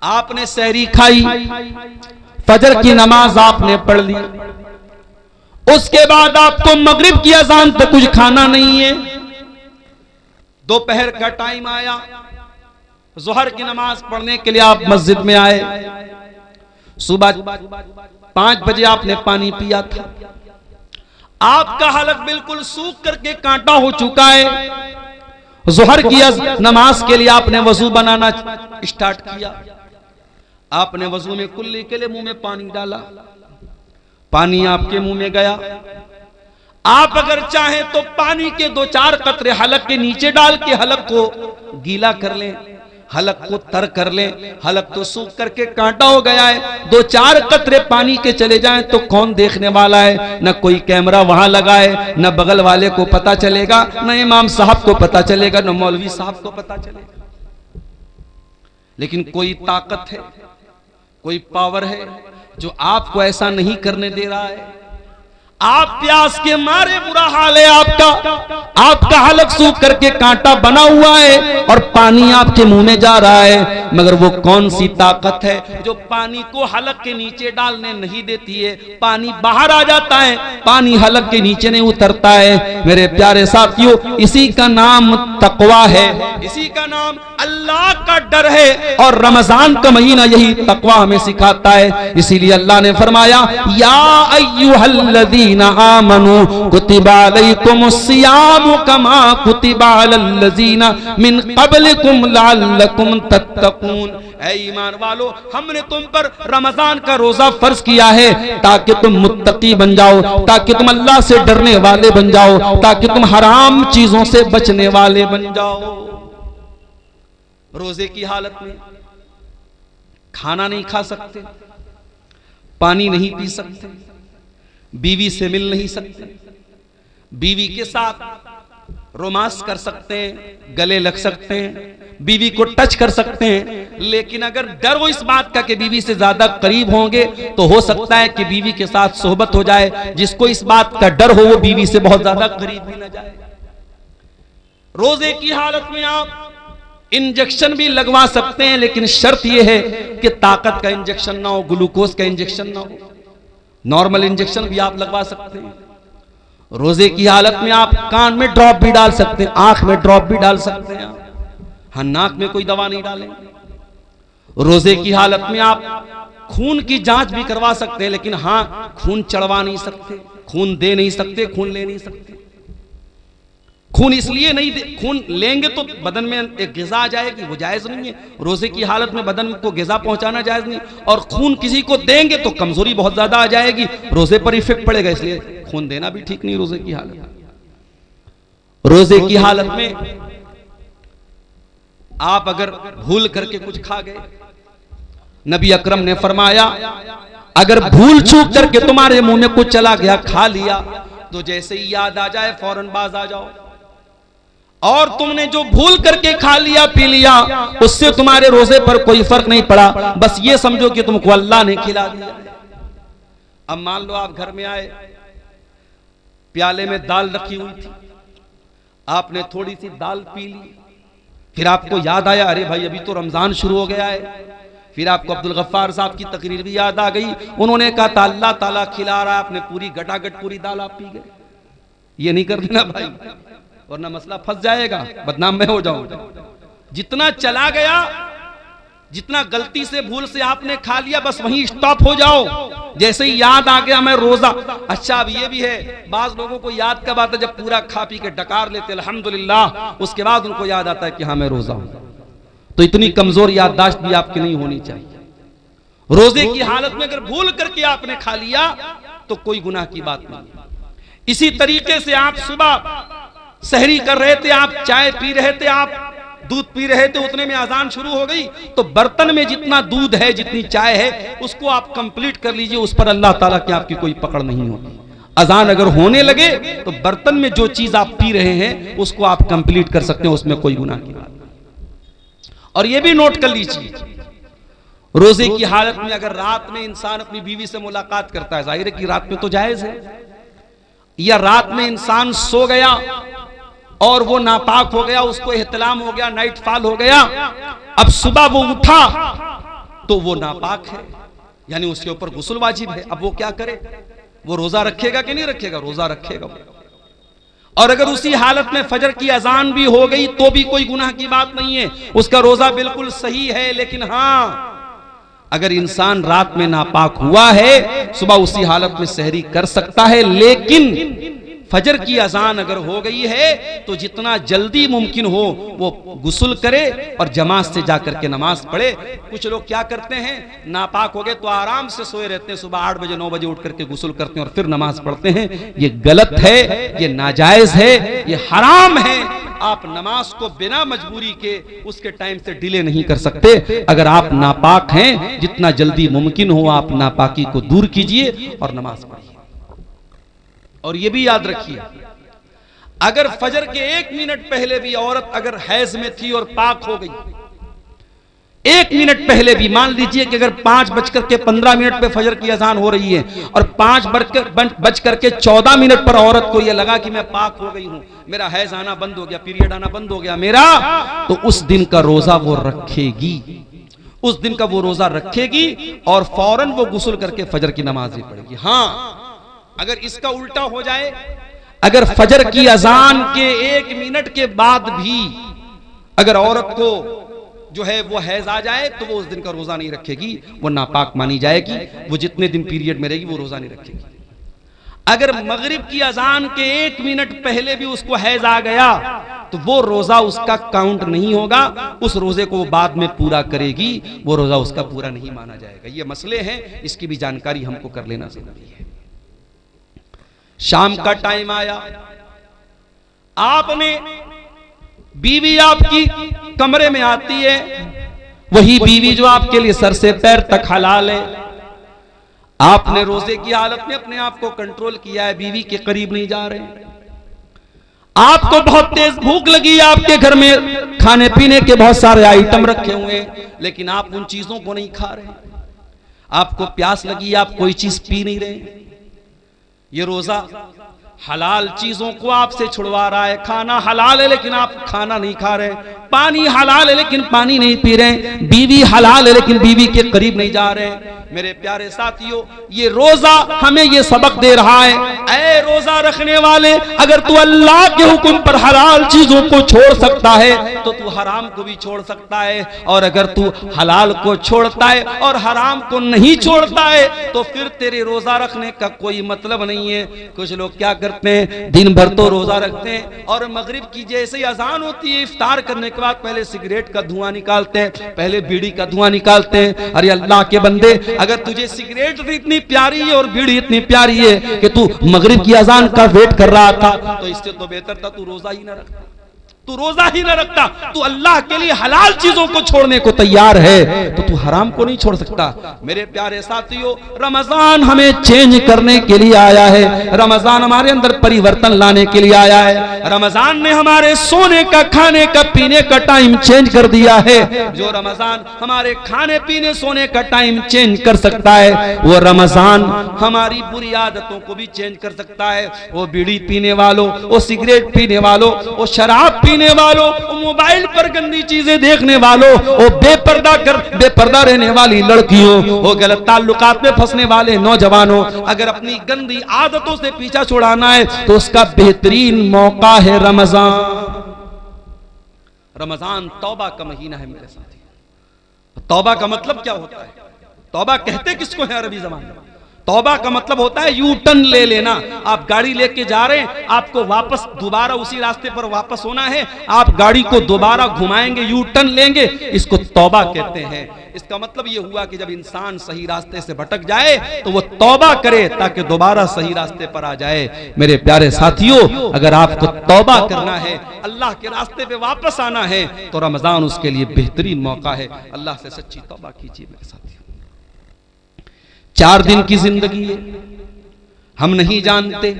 आपने सहरी खाई, फजर की नमाज आपने पढ़ ली, उसके बाद आपको मगरिब की अजान तक कुछ खाना नहीं है। दोपहर का टाइम आया, जोहर की नमाज पढ़ने के लिए आप मस्जिद में आए, सुबह 5 बजे आपने पानी पिया था, आपका हलक बिल्कुल सूख करके कांटा हो चुका है। जोहर की नमाज के लिए आपने वजू बनाना स्टार्ट किया, आपने वजू में कुल्ली के लिए मुंह में पानी डाला, पानी आपके मुंह में गया। आप अगर चाहें तो पानी के 2-4 कतरे हलक के नीचे डाल के हलक को गीला कर लें, हलक को तर कर लें। हलक तो सूख करके कांटा हो गया है, 2-4 कतरे पानी के चले जाएं तो कौन देखने वाला है? न कोई कैमरा वहां लगा है, न बगल वाले को पता चलेगा, न इमाम साहब को पता चलेगा, न मौलवी साहब को पता चलेगा। लेकिन कोई ताकत है, कोई पावर है जो आपको ऐसा नहीं करने दे रहा है। आप प्यास के मारे, बुरा हाल है आपका हलक सूख करके कांटा बना हुआ है और पानी आपके मुंह में जा रहा है, मगर वो कौन सी ताकत है जो पानी को हलक के नीचे डालने नहीं देती है? पानी बाहर आ जाता है, पानी हलक के नीचे नहीं उतरता है। मेरे प्यारे साथियों, इसी का नाम तकवा है, इसी का नाम अल्लाह का डर है, और रमजान का महीना यही तकवा हमें सिखाता है। इसीलिए अल्लाह ने फरमाया, या अय्युहल्लज़ीना आमनू कुतिबा अलैकुमुस्सियामु कमा कुतिबा अलल्लज़ीना मिन क़ब्लिकुम लअल्लकुम तत्तकून। ऐ ईमान वालो, हमने तुम पर रमजान का रोजा फर्ज किया है ताकि तुम मुत्तकी बन जाओ, ताकि तुम अल्लाह से डरने वाले बन जाओ, ताकि तुम हराम चीजों से बचने वाले बन जाओ। रोजे की हालत में खाना नहीं खा सकते, पानी नहीं पी सकते, बीवी से मिल नहीं सकते, बीवी के साथ रोमांस कर सकते हैं, गले लग सकते हैं, बीवी को टच कर सकते हैं, लेकिन अगर डर हो इस बात का कि बीवी से ज्यादा करीब होंगे तो हो सकता है कि बीवी के साथ सोहबत हो जाए। जिसको इस बात का डर हो वो बीवी से बहुत ज्यादा करीब भी न जाए। रोजे की हालत में आप इंजेक्शन भी लगवा सकते हैं, लेकिन शर्त यह है कि ताकत का इंजेक्शन ना हो, ग्लूकोज का इंजेक्शन ना हो। नॉर्मल इंजेक्शन भी आप लगवा सकते हैं। रोजे की हालत में आप कान में ड्रॉप भी डाल सकते हैं, आंख में ड्रॉप भी डाल सकते हैं। हाँ, नाक में कोई दवा नहीं डालेंगे। रोजे की हालत में आप खून की जांच भी करवा सकते हैं, लेकिन हाँ, खून चढ़वा नहीं सकते, खून दे नहीं सकते, खून ले नहीं सकते। खून इसलिए नहीं दे, खून लेंगे तो बदन में एक ग़िज़ा आ जाएगी, वो जायज़ नहीं है। रोजे की हालत में बदन को ग़िज़ा पहुंचाना जायज़ नहीं, और खून किसी को देंगे तो कमजोरी बहुत ज्यादा आ जाएगी, रोजे पर इफेक्ट पड़ेगा, इसलिए खून देना भी ठीक नहीं रोजे की हालत। रोजे की हालत में आप अगर भूल करके कुछ खा गए, नबी अकरम ने फरमाया, अगर भूल चूक करके तुम्हारे मुंह में कुछ चला गया, खा लिया, तो जैसे ही याद आ जाए फौरन बाज आ जाओ। और तुमने जो भूल करके खा लिया, पी लिया, उससे तुम्हारे रोजे पर कोई फर्क नहीं पड़ा, बस ये समझो कि तुमको अल्लाह ने खिला दिया। अब मान लो आप घर में आए, प्याले में दाल रखी हुई थी, आपने थोड़ी सी दाल पी ली, फिर आपको याद आया, अरे भाई अभी तो रमजान शुरू हो गया है। फिर आपको अब्दुल गफ्फार साहब की तकरीर भी याद आ गई, उन्होंने कहा था अल्लाह ताला खिला रहा है, आपने पूरी गटागट पूरी दाल आप पी गए। ये नहीं कर देना भाई, वरना मसला फंस जाएगा, बदनाम मैं हो जाऊंगा। जितना चला गया, जितना गलती से भूल से आपने खा लिया, बस वहीं स्टॉप हो जाओ। जैसे ही याद आ गया मैं रोजा, अच्छा अब ये भी है, बाज लोगों को याद कब आता है? जब पूरा खा पी के डकार लेते अल्हम्दुलिल्लाह, उसके बाद उनको याद आता है कि हाँ मैं रोजा हूं। तो इतनी कमजोर याददाश्त भी आपकी नहीं होनी चाहिए। रोजे की हालत में अगर भूल करके आपने खा लिया तो कोई गुनाह की बात नहीं। इसी तरीके से आप सुबह सहरी कर रहे थे, आप चाय पी रहे थे, आप दूध पी रहे थे, उतने में अजान शुरू हो गई, तो बर्तन में जितना दूध है, जितनी चाय है, उसको आप कंप्लीट कर लीजिए। उस पर अल्लाह ताला की आपकी कोई पकड़ नहीं होगी। अजान अगर होने लगे तो बर्तन में जो चीज आप पी रहे हैं उसको आप कंप्लीट कर सकते हैं, उसमें कोई गुनाह की बात नहीं। और यह भी नोट कर लीजिए, रोजे की हालत में अगर रात में इंसान अपनी बीवी से मुलाकात करता है, जाहिर है कि रात में तो जायज है, या रात में इंसान सो गया और वो नापाक हो गया, उसको एहतलाम हो गया, नाइट फॉल हो गया, अब सुबह वो उठा तो वो नापाक है, यानी उसके ऊपर गुस्ल वाजिब है। अब वो क्या करे? वो रोजा रखेगा कि नहीं रखेगा? रोजा रखेगा। और अगर उसी हालत में फजर की अजान भी हो गई तो भी कोई गुनाह की बात नहीं है, उसका रोजा बिल्कुल सही है। लेकिन हाँ, अगर इंसान रात में नापाक हुआ है, सुबह उसी हालत में सहरी कर सकता है, लेकिन फजर की अजान अगर हो गई है तो जितना जल्दी मुमकिन हो वो गुस्ल करे और जमात से जाकर के नमाज पढ़े। कुछ लोग क्या करते हैं, नापाक हो गए तो आराम से सोए रहते हैं, सुबह 8 बजे 9 बजे उठ करके गुस्ल करते हैं और फिर नमाज पढ़ते हैं। ये गलत है, ये नाजायज है, ये हराम है। आप नमाज को बिना मजबूरी के उसके टाइम से डिले नहीं कर सकते। अगर आप नापाक हैं, जितना जल्दी मुमकिन हो आप नापाकी को दूर कीजिए और नमाज पढ़िए। और यह भी याद रखिए, अगर फजर के 1 मिनट पहले भी औरत अगर हैज में थी और पाक हो गई, 1 मिनट पहले भी, मान लीजिए कि अगर 5:15 पे फजर की अजान हो रही है और 5:14 पर औरत को यह लगा कि मैं पाक हो गई हूं, मेरा हैज आना बंद हो गया, पीरियड आना बंद हो गया मेरा, तो उस दिन का रोजा वो रखेगी। उस दिन का वो रोजा रखेगी और फौरन वो गुस्ल करके फजर की नमाज भी पढ़ेगी। हाँ, अगर इसका उल्टा हो जाए, अगर फजर की अजान के 1 मिनट के बाद भी अगर औरत को जो है वो हैज आ जाए तो वो उस दिन का रोजा नहीं रखेगी, वो नापाक मानी जाएगी। वो जितने दिन पीरियड में रहेगी वो रोजा नहीं रखेगी। अगर मगरिब की अजान के 1 मिनट पहले भी उसको हैज आ गया तो वो रोजा उसका काउंट नहीं होगा, उस रोजे को वो बाद में पूरा करेगी, वो रोजा उसका पूरा नहीं माना जाएगा। ये मसले हैं, इसकी भी जानकारी हमको कर लेना जरूरी है। शाम का टाइम आया, आपने, बीवी आपकी कमरे में आती है, वही बीवी जो आपके लिए सर से पैर तक हलाल है। आपने रोजे की हालत में अपने आप को कंट्रोल किया है, बीवी के करीब नहीं जा रहे। आपको बहुत तेज भूख लगी, आपके घर में खाने पीने के बहुत सारे आइटम रखे हुए हैं, लेकिन आप उन चीजों को नहीं खा रहे। आपको प्यास लगी, आप कोई चीज पी नहीं रहे। ये रोजा हलाल चीजों को आपसे छुड़वा रहा है। खाना हलाल है लेकिन आप खाना नहीं खा रहे, पानी हलाल है लेकिन पानी नहीं पी रहे, बीवी हलाल है लेकिन बीवी के करीब नहीं जा रहे। मेरे प्यारे साथियों, ये रोजा हमें ये सबक दे रहा है, ऐ रोजा रखने वाले, अगर तू अल्लाह के हुक्म पर हलाल चीजों को छोड़ सकता है तो तू हराम को भी छोड़ सकता है, और अगर तू हलाल को छोड़ता है और हराम को नहीं छोड़ता है तो फिर तेरे रोजा रखने का कोई मतलब नहीं है। कुछ लोग क्या करते हैं, दिन भर तो रोजा रखते हैं और मगरिब की जैसे ही अजान होती है, इफ्तार करने के बाद पहले सिगरेट का धुआं निकालते हैं, पहले बीड़ी का धुआं निकालते हैं। अरे अल्लाह के बंदे, अगर तुझे सिगरेट इतनी प्यारी है और बीड़ी इतनी प्यारी है कि तू मगरिब की अजान का वेट कर रहा था, तो इससे तो बेहतर था तू रोजा ही ना रखता। तू रोजा ही ना रखता, तू अल्लाह के लिए हलाल चीजों को छोड़ने को तैयार है तो तू हराम को नहीं छोड़ सकता। मेरे प्यारे साथियों, रमजान हमें चेंज करने के लिए आया है, रमजान हमारे अंदर परिवर्तन लाने के लिए आया है। रमजान ने हमारे सोने का, खाने का, पीने का टाइम चेंज कर दिया है। जो रमजान हमारे खाने पीने सोने का टाइम चेंज कर सकता है, वो रमजान हमारी बुरी आदतों को भी चेंज कर सकता है। वो बीड़ी पीने वालों, वो सिगरेट पीने वालों, वो शराब पीने वालों, मोबाइल पर गंदी चीजें देखने वालों, वो बेपर्दा रहने वाली लड़कियों, वो गलत ताल्लुकात में फंसने वाले नौजवानों, अगर अपनी गंदी आदतों से पीछा छुड़ाना है तो उसका बेहतरीन मौका है रमजान। रमजान तौबा का महीना है मेरे साथी। तौबा का मतलब क्या होता है? तौबा कहते किसको है अरबी ज़बान में? तौबा का मतलब होता है यू टर्न ले लेना। आप गाड़ी लेके जा रहे हैं, आपको वापस दोबारा उसी रास्ते पर वापस होना है, आप गाड़ी को दोबारा घुमाएंगे, यू टर्न लेंगे, इसको तौबा कहते हैं। इसका मतलब यह हुआ कि जब इंसान सही रास्ते से भटक जाए तो वो तौबा करे ताकि दोबारा सही रास्ते पर आ जाए। मेरे प्यारे साथियों, अगर आपको तौबा करना है, अल्लाह के रास्ते पे वापस आना है, तो रमजान उसके लिए बेहतरीन मौका है। अल्लाह से सच्ची तौबा कीजिए मेरे साथियों। 4 दिन की जिंदगी है, हम नहीं जानते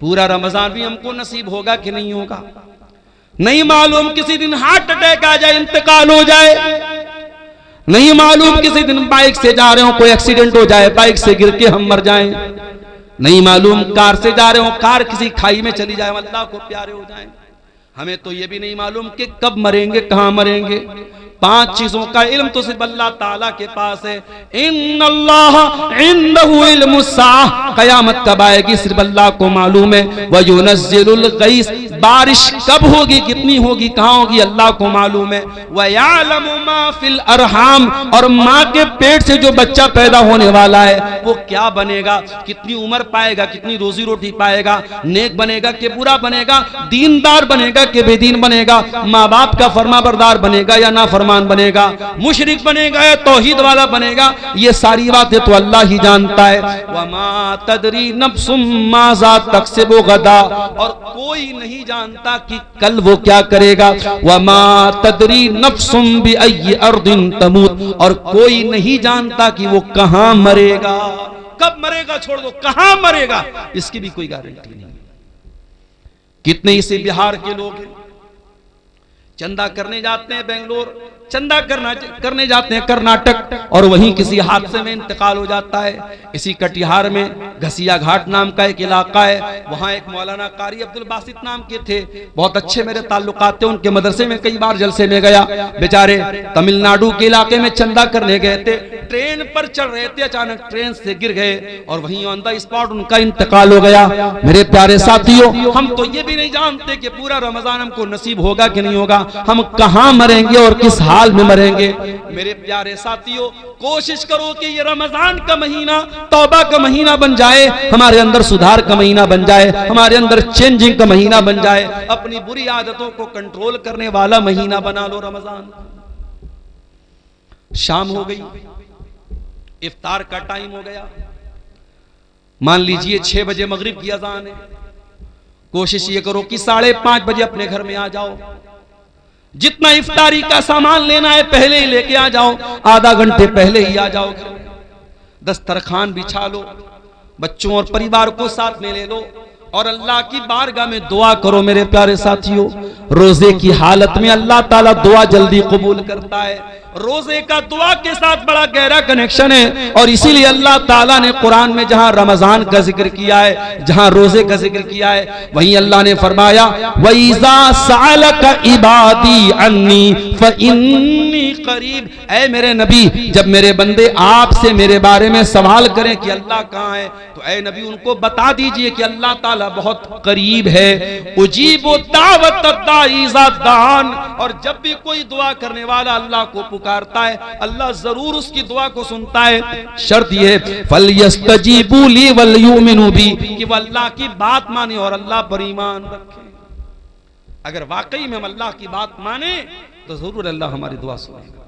पूरा रमजान भी हमको नसीब होगा कि नहीं होगा, नहीं मालूम। किसी दिन हार्ट अटैक आ जाए, इंतकाल हो जाए, नहीं मालूम। किसी दिन बाइक से जा रहे हो, कोई एक्सीडेंट हो जाए, बाइक से गिर के हम मर जाएं, नहीं मालूम। कार से जा रहे हो, कार किसी खाई में चली जाए, अल्लाह को प्यारे हो जाए। हमें तो ये भी नहीं मालूम कि कब मरेंगे, कहां मरेंगे। 5 चीजों का इल्म तो सिर्फ अल्लाह ताला के पास है। इन्नल्लाह इंदहु इल्मुस्साह, कयामत कब आएगी सिर्फ अल्लाह को मालूम है। व युनज़्ज़िलुल गैस, बारिश कब होगी, कितनी होगी, कहां होगी, अल्लाह को मालूम है। व यअलमु मा फिल अरहाम, और मां के पेट से जो बच्चा पैदा होने वाला है वो क्या बनेगा, कितनी उम्र पाएगा, कितनी रोजी रोटी पाएगा, नेक बनेगा कि बुरा बनेगा, दीनदार बनेगा कि बेदीन बनेगा, माँ बाप का फरमाबरदार बनेगा या ना फरमान बनेगा, मुशरिक बनेगा या तौहीद वाला बनेगा, ये सारी बातें तो अल्लाह ही जानता है। वमा तदरी नफ्सुम माज़ा तक्सिबु गदा, और कोई नहीं जानता कि कल वो क्या करेगा। वमा तदरी नफ्सुम बिअय्यि अर्दिन तमूत, और कोई नहीं जानता कि वो कहां मरेगा, कब मरेगा छोड़ दो, कहां मरेगा इसकी भी कोई गारंटी नहीं। कितने इसे बिहार के लोग हैं, चंदा करने जाते हैं बेंगलोर, चंदा करने जाते हैं कर्नाटक, और वहीं किसी हादसे में इंतकाल हो जाता है। इसी कटिहार में घसिया घाट नाम का एक इलाका है, वहां एक मौलाना कारी अब्दुल बासित नाम के थे, बहुत अच्छे मेरे ताल्लुकात थे, उनके मदरसे में कई बार जलसे में गया। बेचारे तमिलनाडु के इलाके में चंदा करने गए थे, ट्रेन पर चढ़ रहे थे, अचानक ट्रेन से गिर गए और वहीं ऑन द स्पॉट उनका इंतकाल हो गया। मेरे प्यारे साथियों, हम तो ये भी नहीं जानते कि पूरा रमजान हमको नसीब होगा कि नहीं होगा, हम कहां मरेंगे और किस हाल में मरेंगे। मेरे प्यारे साथियों, कोशिश करो कि ये रमजान का महीना तौबा का महीना बन जाए, हमारे अंदर सुधार का महीना बन जाए, हमारे अंदर चेंजिंग का महीना बन जाए, अपनी बुरी आदतों को कंट्रोल करने वाला महीना बना लो रमजान। शाम हो गई, इफ्तार का टाइम हो गया, मान लीजिए 6 बजे मगरिब की अजान है। कोशिश ये करो कि 5:30 बजे अपने घर में आ जाओ, जितना इफ्तारी का सामान लेना है पहले ही लेके आ जाओ, आधा घंटे पहले ही आ जाओ। दस्तरखान बिछा लो, बच्चों और परिवार को साथ में ले लो और अल्लाह की बारगाह में दुआ करो। मेरे प्यारे साथियों, रोजे की हालत में अल्लाह ताला दुआ जल्दी कबूल करता है। रोजे का दुआ के साथ बड़ा गहरा कनेक्शन है, और इसीलिए अल्लाह ताला ने कुरान में जहां रमजान का जिक्र किया है, जहां रोजे का जिक्र किया है, वहीं अल्लाह ने फरमाया वइज़ा सअलका इबादी अन्नी फइन्नी करीब। ऐ मेरे नबी, जब मेरे बंदे आपसे मेरे बारे में सवाल करें कि अल्लाह कहां है, तो ऐ नबी उनको बता दीजिए कि अल्लाह ताला बहुत करीब है। उजीबु दावत दाई इज़ा दान, और जब भी कोई दुआ करने वाला अल्लाह को पुकारता है, अल्लाह जरूर उसकी दुआ को सुनता है। शर्त यह है फलयस्तजीबू ली वलयुमिनू बी, कि वह अल्लाह की बात माने और अल्लाह पर ईमान रखे। अगर वाकई में हम अल्लाह की बात माने तो जरूर अल्लाह हमारी दुआ सुनेगा,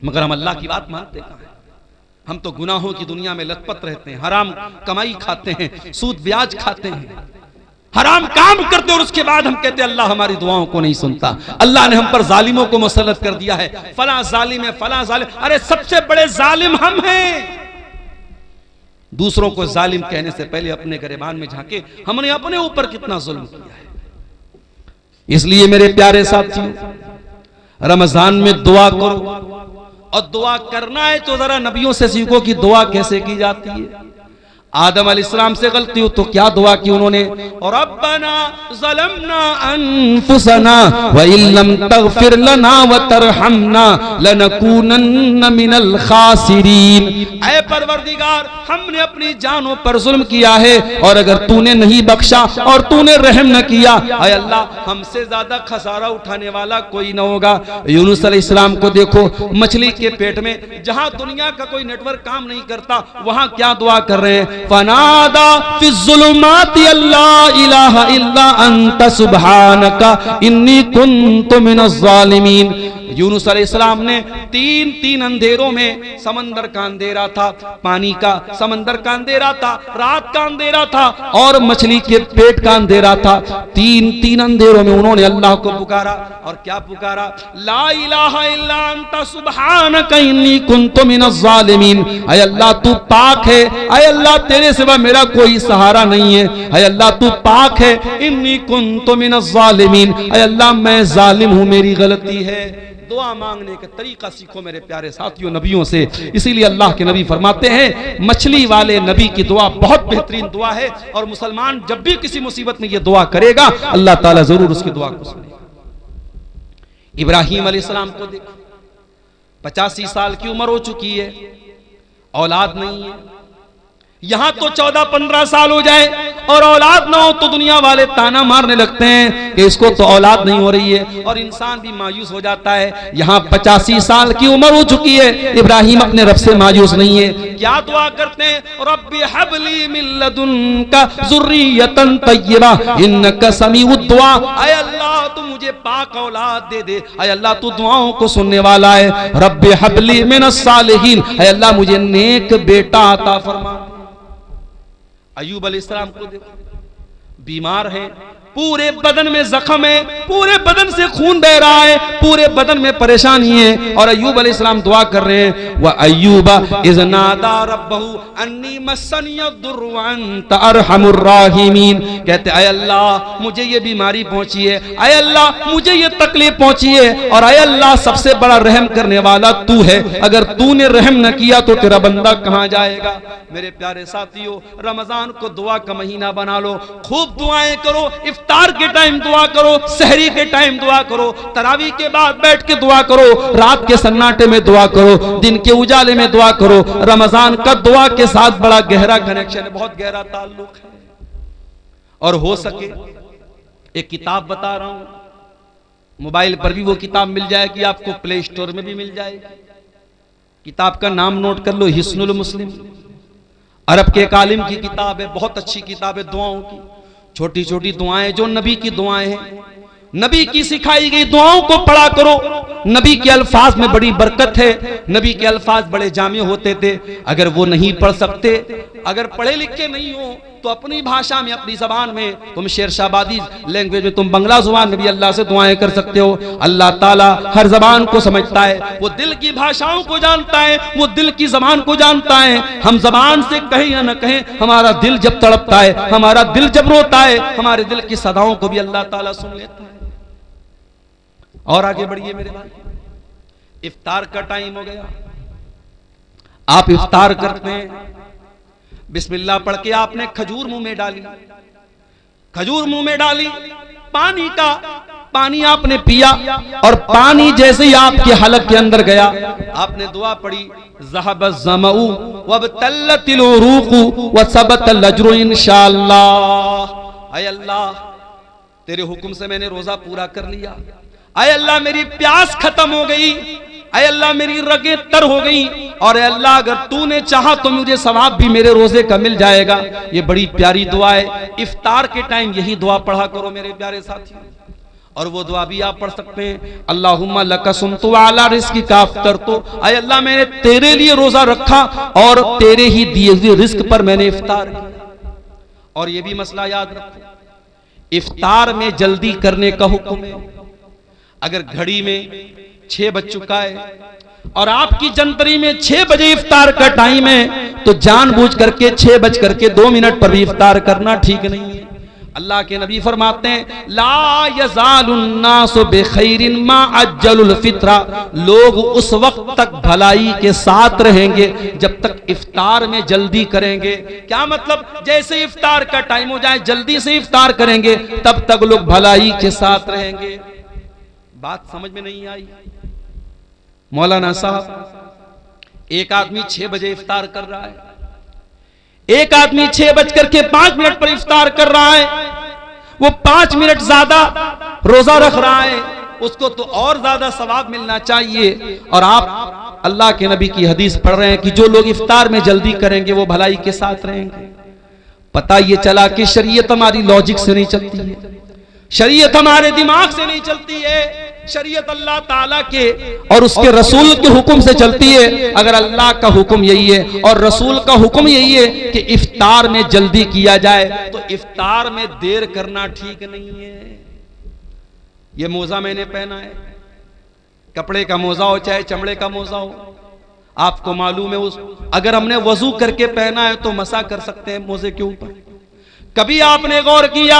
मगर हम अल्लाह की बात मानते कहां हैं? हम तो गुनाहों की दुनिया में लथपथ रहते हैं, हराम कमाई खाते हैं, सूद ब्याज खाते हैं, हराम काम करते और उसके बाद हम कहते हैं अल्लाह हमारी दुआओं को नहीं सुनता। अल्लाह ने हम पर जालिमों को मुसल्लत कर दिया है, फला जालिम है, फला जालिम। अरे सबसे बड़े जालिम हम हैं। दूसरों को जालिम कहने से पहले अपने गिरबान में झांके, हमने अपने ऊपर कितना जुल्म किया है। इसलिए मेरे प्यारे साथियों, रमजान में दुआ करो, और दुआ करना है तो जरा नबियों से सीखो कि दुआ कैसे की जाती है। आदम अलैहिस्सलाम से गलती हो तो क्या दुआ की उन्होंने, और रब्बना ज़लमना अनफुसना व इल्लम तगफिर लना व तरहमना लनकूनन्न मिनल खासिरीन। ऐ परवरदिगार, हमने अपनी जानों पर जुल्म किया है और अगर तूने नहीं बख्शा और तूने रहम न किया, ऐ अल्लाह हमसे ज्यादा खसारा उठाने वाला कोई न होगा। यूनुस अलैहिस्सलाम को देखो, मछली के पेट में, जहां दुनिया का कोई नेटवर्क काम नहीं करता, वहां क्या दुआ कर रहे हैं, फनादा फिज़्ज़ुलुमाति अल्ला इलाहा इल्ला अंता सुब्हानका इन्नी कुन्तु मिनज़ ज़ालिमीन। यूनुस अलैहिस्सलाम ने तीन अंधेरों में, समंदर का अंधेरा था, पानी का, समंदर का अंधेरा था, रात का अंधेरा था और मछली के पेट का अंधेरा था, तीन अंधेरों में उन्होंने अल्लाह को पुकारा। और क्या पुकारा, ला इलाहा इल्ला अंता सुब्हानका इन्नी कुन्तु मिनज़ ज़ालिमीन। ऐ अल्लाह तू पाक है, ऐ अल्लाह तेरे सिवा मेरा कोई सहारा नहीं है, ऐ अल्लाह तू पाक है, इन्नी कुन्तु मिनज़ ज़ालिमीन, ऐ अल्लाह मैं जालिम हूं, मेरी गलती है। दुआ मांगने का तरीका सीखो मेरे प्यारे साथियों नबियों से। इसीलिए अल्लाह के नबी फरमाते हैं, मछली वाले नबी की दुआ बहुत बेहतरीन दुआ है और मुसलमान जब भी किसी मुसीबत में ये दुआ करेगा, अल्लाह ताला जरूर उसकी दुआ को सुनेगा। इब्राहिम अलैहिस्सलाम को देखो, 85 साल की उम्र हो चुकी है, औलाद नहीं है। यहां तो 14-15 साल हो जाए और औलाद ना हो तो दुनिया वाले ताना मारने लगते हैं कि इसको तो औलाद नहीं हो रही है, और इंसान भी मायूस हो जाता है। यहाँ 85 साल की उम्र हो चुकी है, इब्राहिम अपने रब से मायूस नहीं है। क्या दुआ करते हैं, रब्बी हबली मिन लदुनका ज़ुर्रियतन तय्यबा इन्नका समीउद दुआ। ऐ अल्लाह तू मुझे पाक औलाद दे दे, ऐ अल्लाह तू दुआओं को सुनने वाला है। रब्बी हबली मिनस सालिहीन, ऐ अल्लाह मुझे नेक बेटा अता फरमा। अय्यूब अलैहिस्सलाम को देखो, बीमार है, पूरे बदन में जख्म है, पूरे बदन से खून बह रहा है, पूरे बदन में परेशानी है, और अय्यूब अलैहिस्सलाम दुआ कर रहे हैं, व अय्यूबा इज़ नादा रब्बहू अन्नी मस्सनियद्दुर्रु व अंता अरहमुर राहिमीन। कहते ऐ अल्लाह मुझे ये बीमारी पहुंची है, ऐ अल्लाह मुझे ये तकलीफ पहुंची है, और ऐ अल्लाह सबसे बड़ा रहम करने वाला तू है, अगर तूने रहम न किया तो तेरा बंदा कहां जाएगा। मेरे प्यारे साथियों, रमजान को दुआ का महीना बना लो, खूब दुआएं करो, इफ्तार के टाइम दुआ करो, सहरी के टाइम दुआ करो, तरावी के बाद बैठ के दुआ करो, रात के सन्नाटे में दुआ करो, दिन के उजाले में दुआ करो। रमजान का दुआ के साथ बड़ा गहरा कनेक्शन है, बहुत गहरा ताल्लुक है। और हो सके एक किताब बता रहा हूं, मोबाइल पर भी वो किताब मिल जाएगी आपको, प्ले स्टोर में भी मिल जाएगी। किताब का नाम नोट कर लो, हिस्नुल मुस्लिम, अरब के एक आलिम की किताब है, बहुत अच्छी किताब है दुआओं की। छोटी छोटी दुआएं जो नबी की दुआएं हैं, नबी की सिखाई गई दुआओं को पढ़ा करो। नबी के अल्फाज में बड़ी बरकत है, नबी के अल्फाज बड़े जामे होते थे। अगर वो नहीं पढ़ सकते, अगर पढ़े लिखे नहीं हो, तो अपनी भाषा में, अपनी जबान में, तुम शेरशाबादी लैंग्वेज में, तुम बंगला जुबान में भी अल्लाह से दुआएं कर सकते हो। अल्लाह ताला हर जबान को समझता है, वो दिल की भाषाओं को जानता है, वो दिल की जबान को जानता है। हम जबान से कहें या न कहें, हमारा दिल जब तड़पता है, हमारा दिल जब रोता है, हमारे दिल की सदाओं को भी अल्लाह ताला सुन लेता है। और आगे बढ़िए मेरे भाई, इफ्तार का टाइम हो गया। आप इफ्तार करते हैं, बिस्मिल्लाह पढ़ के आपने खजूर मुंह में डाली, खजूर मुंह में डाली, पानी आपने पिया, और पानी जैसे ही आपके हलक के अंदर गया, आपने दुआ पढ़ी, ज़हबज़ ज़मऊ वबतल्लतिल उरूक़ु वसबतल अज्रु इंशाअल्लाह। ऐ अल्लाह तेरे हुक्म से मैंने रोजा पूरा कर लिया, ऐ अल्लाह मेरी प्यास खत्म हो गई, ऐ अल्लाह मेरी रगें तर हो गई, और अल्लाह अगर तूने चाहा तो मुझे सवाब भी मेरे रोजे का मिल जाएगा। ये बड़ी प्यारी दुआ है, इफ्तार के टाइम यही दुआ पढ़ा करो मेरे प्यारे साथियों। और वो दुआ भी आप पढ़ सकते हैं, अल्लाहुम्मा लका सुमतु व अला रिज़्क़िका अफ़्तरतु। ऐ अल्लाह मैंने तेरे लिए रोजा रखा और तेरे ही दिए हुए रिस्क पर मैंने इफ्तार किया। और ये भी मसला याद रखो, इफ्तार में जल्दी करने का हुक्म है। अगर घड़ी में 6 बज चुका है और आपकी जंतरी में 6 बजे इफ्तार का टाइम है, तो जानबूझ करके 6 बज करके 2 मिनट पर भी इफ्तार करना ठीक नहीं है। अल्लाह के नबी फरमाते हैं ला यज़ालुन्नासु बिखैरिन मा अज्जलुल फित्रा, लोग उस वक्त तक भलाई के साथ रहेंगे जब तक इफ्तार में जल्दी करेंगे। क्या मतलब? जैसे इफ्तार का टाइम हो जाए जल्दी से इफ्तार करेंगे तब तक लोग भलाई के साथ रहेंगे। बात समझ में नहीं आई? मौलाना साहब, एक आदमी 6 बजे इफ्तार कर रहा है, एक आदमी 6:05 पर इफ्तार कर रहा है, वो 5 मिनट ज्यादा रोजा रख रहा है, उसको तो और ज्यादा सवाब मिलना चाहिए। और आप अल्लाह के नबी की हदीस पढ़ रहे हैं कि जो लोग इफ्तार में जल्दी करेंगे वो भलाई के साथ रहेंगे। पता ये चला कि शरीयत हमारी लॉजिक से नहीं चलती है, शरीयत हमारे दिमाग से नहीं चलती है, शरीयत अल्लाह ताला के और उसके रसूल के हुक्म से चलती है। अगर अल्लाह का हुक्म यही है और रसूल का हुक्म यही है कि इफ्तार में जल्दी किया जाए, तो इफ्तार में देर करना ठीक नहीं है। ये मोजा मैंने पहना है, कपड़े का मोजा हो चाहे चमड़े का मोजा हो, आपको मालूम है उस अगर हमने वजू करके पहना है तो मसा कर सकते हैं मोजे के ऊपर। कभी आपने गौर किया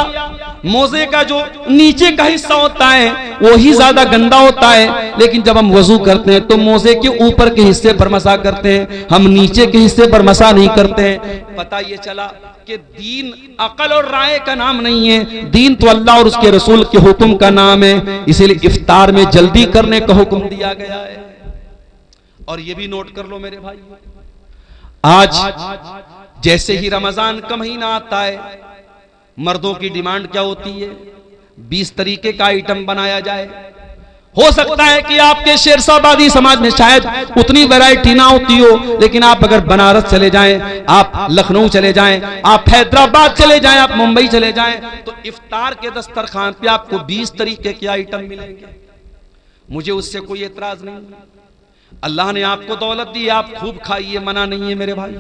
मोजे का जो नीचे का हिस्सा होता है वो ही ज्यादा गंदा होता है, लेकिन जब हम वजू करते हैं तो मोजे के ऊपर के हिस्से पर मसा करते हैं, हम नीचे के हिस्से पर मसा नहीं करते हैं। पता ये चला कि दीन अकल और राय का नाम नहीं है, दीन तो अल्लाह और उसके रसूल के हुक्म का नाम है। इसीलिए इफ्तार में जल्दी करने का हुक्म दिया गया है। और ये भी नोट कर लो मेरे भाई, आज जैसे ही रमजान का महीना आता है मर्दों की डिमांड क्या होती है? 20 तरीके का आइटम बनाया जाए। हो सकता है कि आपके शेरशाबादी समाज में शायद उतनी वैरायटी ना होती हो, लेकिन आप अगर बनारस चले जाएं, आप लखनऊ चले जाएं, आप हैदराबाद चले जाएं, आप मुंबई चले जाएं, तो इफ्तार के दस्तरखान पे आपको 20 तरीके के आइटम मिलेंगे। मुझे उससे कोई एतराज नहीं। अल्लाह ने आपको दौलत दी, आप खूब खाइए, मना नहीं है मेरे भाई,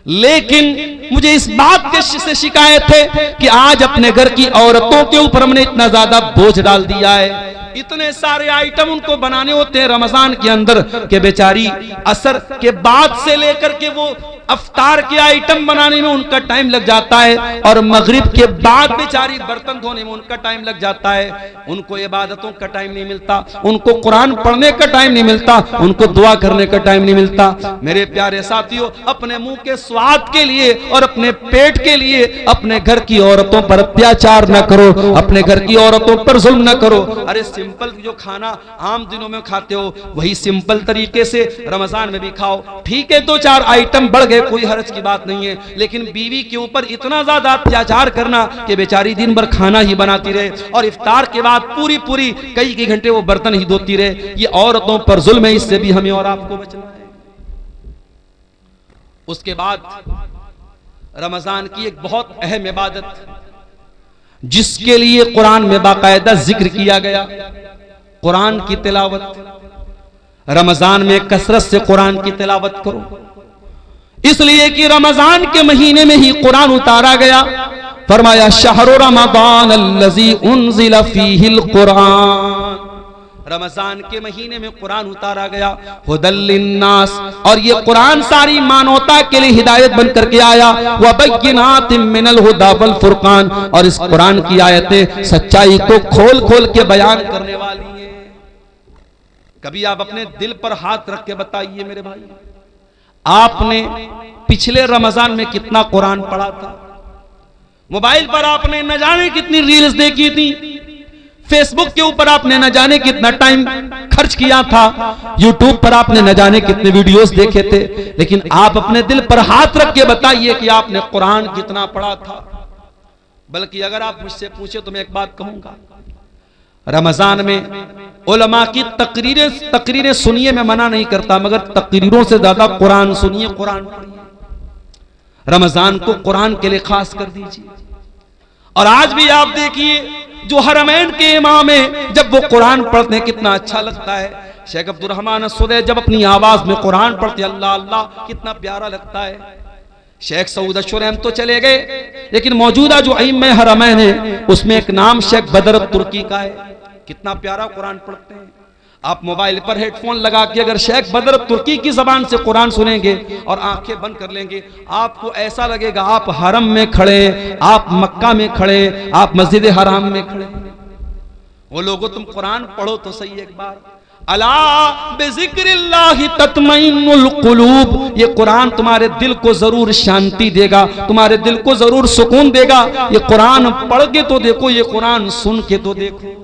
लेकिन मुझे इस बात से शिकायत है कि आज अपने घर की औरतों के ऊपर हमने इतना ज्यादा बोझ डाल दिया है। इतने सारे आइटम उनको बनाने होते हैं रमजान के अंदर के बेचारी असर के बाद से लेकर के वो अफ्तार के आइटम बनाने में उनका टाइम लग जाता है, और मगरिब के बाद बेचारी बर्तन धोने में उनका टाइम लग जाता है। उनको इबादतों का टाइम नहीं मिलता, उनको कुरान पढ़ने का टाइम नहीं मिलता, उनको दुआ करने का टाइम नहीं मिलता। मेरे प्यारे साथियों, अपने मुंह के स्वाद के लिए और अपने पेट के लिए अपने घर की औरतों पर अत्याचार न करो, अपने घर की औरतों पर जुल्म न करो। अरे सिंपल जो खाना आम दिनों में खाते हो वही सिंपल तरीके से रमजान में भी खाओ। ठीक है, 2-4 आइटम बढ़ गए, कोई हर्ज की बात नहीं है, लेकिन बीवी के ऊपर इतना ज्यादा अत्याचार करना कि बेचारी दिन भर खाना ही बनाती रहे और इफ्तार के बाद पूरी कई घंटे वो बर्तन ही धोती रहे, ये औरतों पर जुल्म है। इससे भी हमें और आपको बचना है। उसके बाद रमजान की एक बहुत अहम इबादत जिसके लिए कुरान में बाकायदा जिक्र किया गया, कुरान की तिलावत। रमजान में कसरत से कुरान की तिलावत करो, इसलिए कि रमजान के महीने में ही कुरान उतारा गया। फरमाया शहरु रमजान अल्लज़ी उन्ज़िला फ़ीहिल कुरान, रमजान के महीने में कुरान उतारा गया। हुदल लिन्नास, और ये कुरान सारी मानवता के लिए हिदायत बन करके आया। व बय्यिनातिम मिनल हुदा वल फुरकान, और इस कुरान की आयतें सच्चाई को खोल खोल के बयान करने वाली हैं। कभी आप अपने दिल पर हाथ रख के बताइए मेरे भाई, आपने पिछले रमजान में कितना कुरान पढ़ा था? मोबाइल पर आपने न जाने कितनी रील्स देखी थी, फेसबुक के ऊपर आपने न जाने कितना टाइम खर्च किया था, यूट्यूब पर आपने न जाने कितने वीडियोस देखे थे, लेकिन आप अपने दिल पर हाथ रख के बताइए कि आपने कुरान कितना पढ़ा था। बल्कि अगर आप मुझसे पूछे तो मैं एक बात कहूंगा, रमजान में उलमा की तकरीरें सुनिए, मैं मना नहीं करता, मगर तकरीरों से ज्यादा कुरान सुनिए, कुरान पढ़िए। रमजान को कुरान के लिए खास कर दीजिए। और आज भी आप देखिए जो हरमैन के इमाम है, जब वो कुरान पढ़ते हैं कितना अच्छा लगता है। शेख अब्दुल रहमान सुदै जब अपनी आवाज में कुरान पढ़ते अल्लाह अल्लाह, कितना प्यारा लगता है। शेख सऊद अशरम तो चले गए, लेकिन मौजूदा जो इमाम हरमैन है उसमें एक नाम शेख बदर तुर्की का है, कितना प्यारा कुरान पढ़ते हैं। आप मोबाइल पर हेडफोन लगा के अगर शेख बदर तुर्की की जबान से कुरान सुनेंगे और आंखें बंद कर लेंगे, आपको ऐसा लगेगा आप हरम में खड़े, आप मक्का में खड़े, आप मस्जिद हराम में खड़े। वो लोगों तुम कुरान पढ़ो तो सही एक बार। अला बिज़िक्रिल्लाहि तत्मइन्नुल कुलूब, ये कुरान तुम्हारे दिल को जरूर शांति देगा, तुम्हारे दिल को जरूर सुकून देगा। ये कुरान पढ़ के तो देखो, ये कुरान सुन के तो देखो।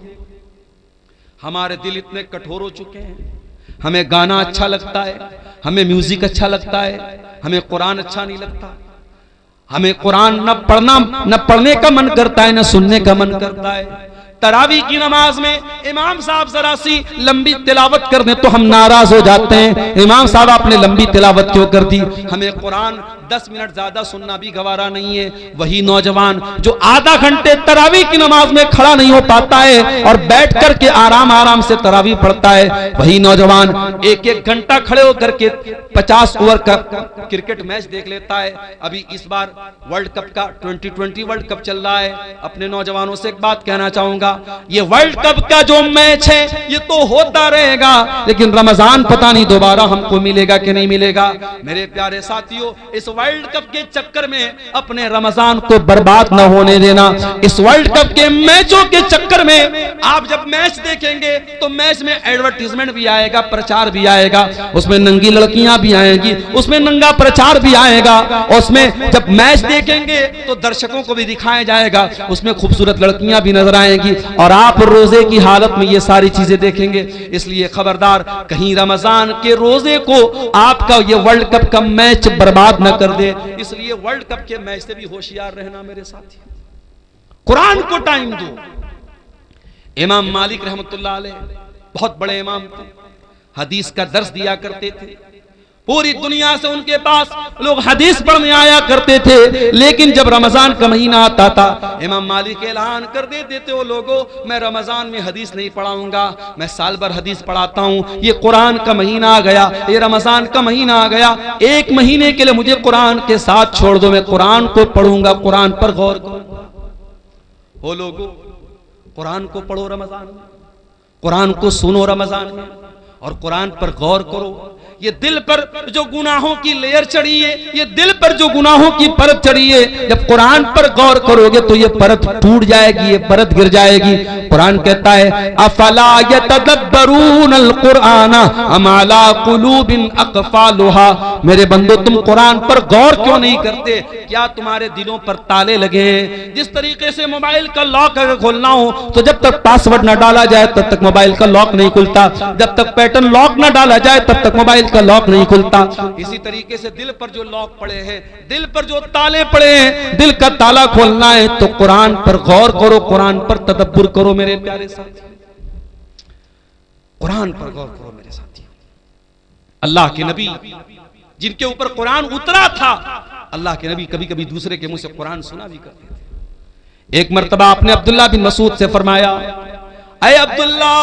हमारे दिल इतने कठोर हो चुके हैं, हमें गाना अच्छा लगता है, हमें म्यूजिक अच्छा लगता है, हमें कुरान अच्छा नहीं लगता। हमें कुरान न पढ़ने का मन करता है, न सुनने का मन करता है। तरावी की नमाज में इमाम साहब जरा सी लंबी तिलावत कर दें तो हम नाराज हो जाते हैं, इमाम साहब आपने लंबी तिलावत क्यों कर दी। हमें कुरान 10 मिनट ज्यादा सुनना भी गवारा नहीं है। वही नौजवान जो आधा घंटे तरावी की नमाज में खड़ा नहीं हो पाता है और बैठ करके आराम आराम से तरावी पढ़ता है, वही नौजवान 1-1 घंटा खड़े होकर के 50 ओवर का क्रिकेट मैच देख लेता है। अभी इस बार वर्ल्ड कप का 2020 वर्ल्ड कप चल रहा है। अपने नौजवानों से एक बात कहना चाहूंगा, ये वर्ल्ड कप का जो मैच है ये तो होता रहेगा, लेकिन रमजान पता नहीं दोबारा हमको मिलेगा कि नहीं मिलेगा। मेरे प्यारे साथियों, इस वर्ल्ड कप के चक्कर में अपने रमजान को बर्बाद न होने देना। इस वर्ल्ड कप के मैचों के चक्कर में आप जब मैच देखेंगे तो मैच में एडवर्टीजमेंट भी आएगा, प्रचार भी आएगा, उसमें नंगी लड़कियां भी आएंगी, उसमें नंगा प्रचार भी आएगा। उसमें जब मैच देखेंगे तो दर्शकों को भी दिखाया जाएगा, उसमें खूबसूरत लड़कियां भी नजर आएंगी और आप रोजे की हालत में ये सारी चीजें देखेंगे। इसलिए खबरदार, कहीं रमजान के रोजे को आपका ये वर्ल्ड कप का मैच बर्बाद न कर दे। इसलिए वर्ल्ड कप के मैच से भी होशियार रहना मेरे साथी। कुरान को टाइम दो। इमाम मालिक रहमतुल्लाह अलैह बहुत बड़े इमाम थे, हदीस का दर्स दिया करते थे। पूरी दुनिया से उनके पास लोग हदीस पढ़ने आया करते थे, लेकिन जब रमजान का महीना आता था इमाम मालिक ऐलान कर देते थे, वो लोगों मैं रमजान में हदीस नहीं पढ़ाऊंगा, मैं साल भर हदीस पढ़ाता हूँ। ये कुरान का महीना आ गया, ये रमजान का महीना आ गया, 1 महीने के लिए मुझे कुरान के साथ छोड़ दो, मैं कुरान को पढ़ूंगा, कुरान पर गौर करूंगा। वो लोगों कुरान को पढ़ो रमजान में, कुरान को सुनो रमजान में और कुरान पर गौर करो। ये दिल पर जो गुनाहों की लेयर चढ़ी है, ये दिल पर जो गुनाहों की परत चढ़ी है, जब कुरान पर गौर करोगे तो ये परत टूट जाएगी, ये परत गिर जाएगी। कुरान कहता है अफला यतदब्बरूनल कुरान अम अला कुलूबिन अक़फ़ालुहा, मेरे बंदो तुम कुरान पर गौर क्यों नहीं करते? क्या तुम्हारे दिलों पर ताले लगे हैं? जिस तरीके से मोबाइल का लॉक अगर खोलना हो तो जब तक पासवर्ड न डाला जाए तब तक मोबाइल का लॉक नहीं खुलता, जब तक पैटर्न लॉक न डाला जाए तब तक मोबाइल का लॉक नहीं खुलता। इसी तरीके से दिल पर जो लॉक पड़े हैं, दिल पर जो ताले पड़े हैं, दिल का ताला खोलना है तो कुरान पर गौर करो, कुरान पर तदब्बुर करो मेरे प्यारे साथी, कुरान पर गौर करो मेरे साथी। अल्लाह के नबी जिनके ऊपर कुरान उतरा था, अल्लाह के नबी कभी कभी दूसरे के मुंह से कुरान सुना भी करते थे। एक मर्तबा आपने अब्दुल्ला बिन मसूद से फरमाया, ऐ अब्दुल्ला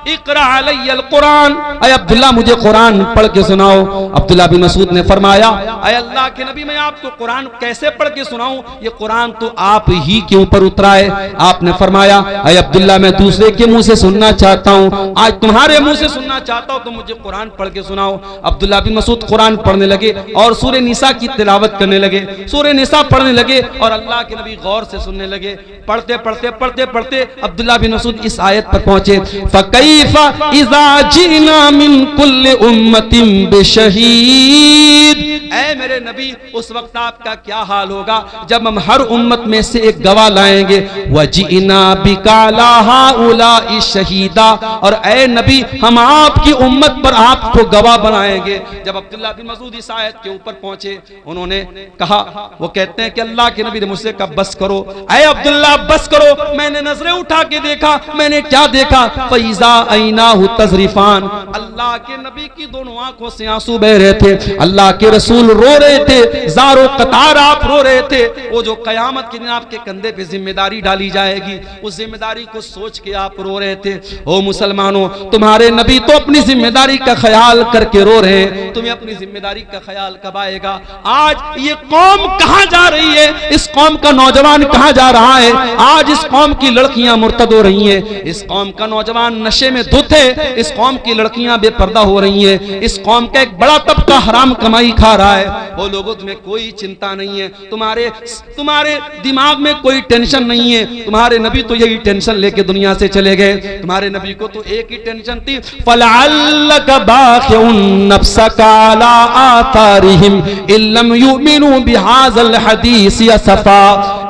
इक़रा अलैयल कुरान, ऐ अब्दुल्ला मुझे कुरान पढ़ के सुनाओ। अब्दुल्ला बिन मसूद ने फरमाया, ऐ अल्लाह के नबी मैं आपको कुरान कैसे पढ़ के सुनाऊं, ये कुरान तो आप ही के ऊपर उतरा है। आपने फरमाया, ऐ अब्दुल्ला मैं दूसरे के मुंह से सुनना चाहता हूं, आज तुम्हारे मुंह से सुनना चाहता हूं तो मुझे कुरान पढ़ के सुनाओ। अब्दुल्ला बिन मसूद कुरान पढ़ने लगे और सूरह निसा की तिलावत करने लगे, सूरह निसा पढ़ने लगे और अल्लाह के नबी गौर से सुनने लगे। पढ़ते पढ़ते पढ़ते पढ़ते अब्दुल्ला बिन मसूद इस आयत पर पहुंचे, फकैफा इज़ा जिना मिन कुल्ली उम्मतिन बिशहीद, ऐ मेरे नबी उस वक्त आपका क्या हाल होगा जब हम हर उम्मत में से एक गवाह लाएंगे। वजीना बिकाला हाउलाई शहीदा, और ऐ नबी हम आपकी उम्मत पर आपको गवाह बनाएंगे। जब अब्दुल्ला बिन मसूद इस आयत के ऊपर पहुंचे, उन्होंने कहा, वो कहते हैं कि अल्लाह के नबी ने मुझसे कहा बस करो, ऐ अब्दुल्ला बस करो। मैंने नजरें उठा के देखा, मैंने क्या देखा, फैज़ा ऐनाहु तज़रिफान, अल्लाह के नबी की दोनों आंखों से आंसू बह रहे थे, अल्लाह के रसूल रो रहे थे, ज़ारो कतार आप रो रहे थे। वो जो कयामत के दिन आपके कंधे पे जिम्मेदारी डाली जाएगी, उस जिम्मेदारी को सोच के आप रो रहे थे। ओ मुसलमानों, तुम्हारे नबी तो अपनी जिम्मेदारी का ख्याल करके रो रहे हैं, तुम्हें अपनी जिम्मेदारी का ख्याल कब आएगा? आज ये कौम कहां जा रही है, इस कौम का नौजवान कहां जा रहा है? आज इस कौम की लड़कियां मुर्तद हो रही हैं, इस कौम का नौजवान नशे नशे में धुत है, इस कौम की लड़कियां बेपर्दा हो रही हैं, इस कौम का एक बड़ा तबका हराम कमाई खा रहा है। वो लोगों, तुम्हें कोई चिंता नहीं है, तुम्हारे दिमाग में कोई टेंशन नहीं है। तुम्हारे नबी तो यही टेंशन लेके दुनिया से चले गए। तुम्हारे नबी को तो एक ही टेंशन थी, फलअल्लक बाखिउन नफ्सका अला आतारिहिम इल्लम युमिनु बिहाज़ल हदीस असफा।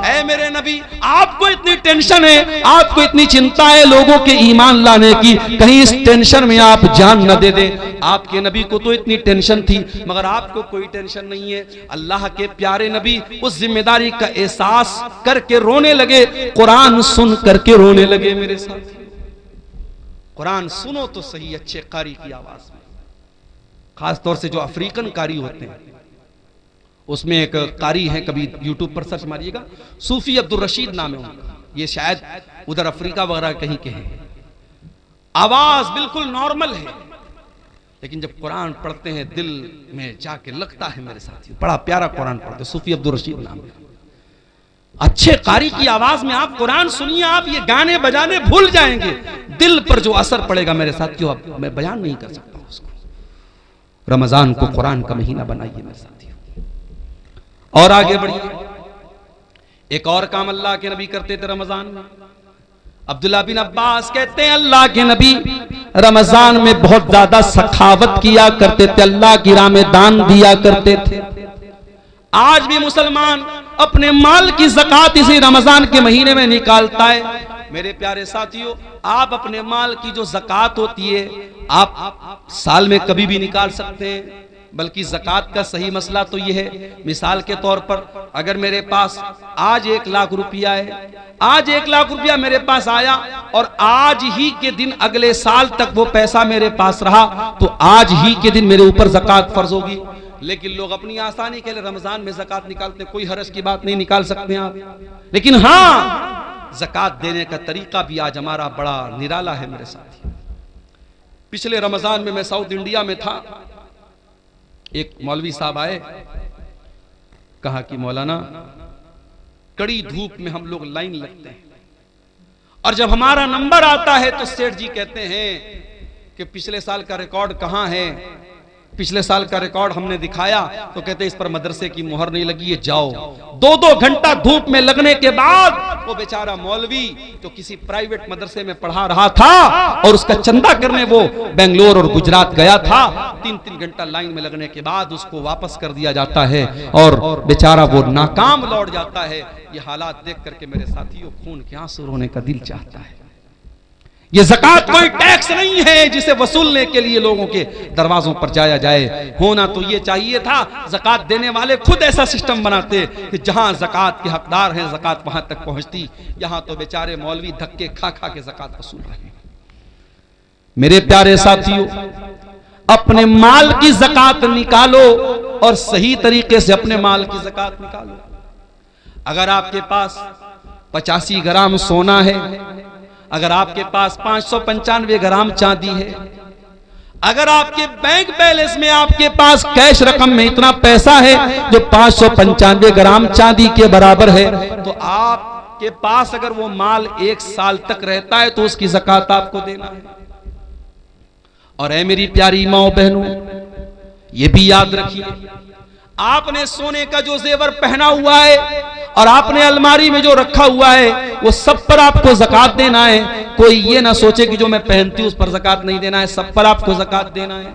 ऐ मेरे नबी, आपको इतनी टेंशन है, आपको इतनी चिंता है लोगों के ईमान लाने की, कहीं इस टेंशन में आप जान न दे दें। आपके नबी को तो इतनी टेंशन थी, मगर आपको कोई टेंशन नहीं है। अल्लाह के प्यारे नबी उस जिम्मेदारी का एहसास करके रोने लगे, कुरान सुन करके रोने लगे। मेरे साथ कुरान सुनो तो सही, अच्छे कारी की आवाज में, खास तौर से जो अफ्रीकन कारी होते हैं। उसमें एक कारी है, कभी यूट्यूब पर सर्च मारिएगा, सूफी अब्दुल रशीद नाम है उनका, ये शायद उधर अफ्रीका वगैरह कहीं के हैं। आवाज बिल्कुल नॉर्मल है, लेकिन जब कुरान पढ़ते हैं दिल में जाके लगता है मेरे साथियों, बड़ा प्यारा कुरान पढ़ते। सूफी अब्दुल रशीद नाम है। अच्छे कारी की आवाज में आप कुरान सुनिए, आप ये गाने बजाने भूल जाएंगे। दिल पर जो असर पड़ेगा मेरे साथियों, अब मैं बयान नहीं कर सकता उसको। रमजान को कुरान का महीना बनाइए मेरे साथियों, और आगे बढ़िए। एक और काम अल्लाह के नबी करते थे रमजान में। अब्दुल्ला बिन अब्बास कहते हैं अल्लाह के नबी रमजान में बहुत ज्यादा सखावत किया करते थे, अल्लाह की राह में दान दिया करते थे। आज भी मुसलमान अपने माल की ज़कात इसी रमजान के महीने में निकालता है। मेरे प्यारे साथियों, आप अपने माल की जो ज़कात होती है आप साल में कभी भी निकाल सकते हैं, बल्कि ज़कात का सही मसला तो यह है, मिसाल के तौर पर अगर मेरे पास आज 1 लाख रुपया है, आज 1 लाख रुपया मेरे पास आया और आज ही के दिन अगले साल तक वो पैसा मेरे पास रहा, तो आज ही के दिन मेरे ऊपर ज़कात फर्ज होगी। लेकिन लोग अपनी आसानी के लिए रमजान में ज़कात निकालते हैं, कोई हरज की बात नहीं, निकाल सकते हैं आप। लेकिन हाँ, ज़कात देने का तरीका भी आज हमारा बड़ा निराला है मेरे साथ। पिछले रमजान में मैं साउथ इंडिया में था, एक मौलवी साहब आए, कहा कि मौलाना कड़ी धूप में हम लोग लाइन लगते हैं, और जब हमारा नंबर आता है तो सेठ जी कहते हैं कि पिछले साल का रिकॉर्ड कहां है। पिछले साल का रिकॉर्ड हमने दिखाया तो कहते इस पर मदरसे की मुहर नहीं लगी है, जाओ। 2-2 घंटा धूप में लगने के बाद वो बेचारा मौलवी जो किसी प्राइवेट मदरसे में पढ़ा रहा था और उसका चंदा करने वो बेंगलोर और गुजरात गया था, 3-3 घंटा लाइन में लगने के बाद उसको वापस कर दिया जाता है और बेचारा वो नाकाम लौट जाता है। ये हालात देख करके मेरे साथियों खून के आंसू रोने का दिल चाहता है। ये ज़कात कोई टैक्स नहीं है जिसे वसूलने के लिए लोगों के दरवाजों पर जाया जाए। होना तो ये चाहिए था, ज़कात देने वाले खुद ऐसा सिस्टम बनाते कि जहां ज़कात के हकदार हैं ज़कात वहां तक पहुंचती। यहां तो बेचारे मौलवी धक्के खा खा के ज़कात वसूल रहे हैं। मेरे प्यारे साथियों, अपने माल की ज़कात निकालो और सही तरीके से अपने माल की ज़कात निकालो। अगर आपके पास 85 ग्राम सोना है, अगर आपके पास 595 ग्राम चांदी है, अगर आपके बैंक बैलेंस में आपके पास कैश रकम में इतना पैसा है जो 595 ग्राम चांदी के बराबर है, तो आपके पास अगर वो माल 1 साल तक रहता है तो उसकी ज़कात आपको देना है। और ऐ मेरी प्यारी माओ बहनों, ये भी याद रखिए, आपने सोने का जो जेवर पहना हुआ है और आपने अलमारी में जो रखा हुआ है वो सब पर आपको ज़कात देना है। कोई ये ना सोचे कि जो मैं पहनती हूं उस पर ज़कात नहीं देना है, सब पर आपको ज़कात देना है।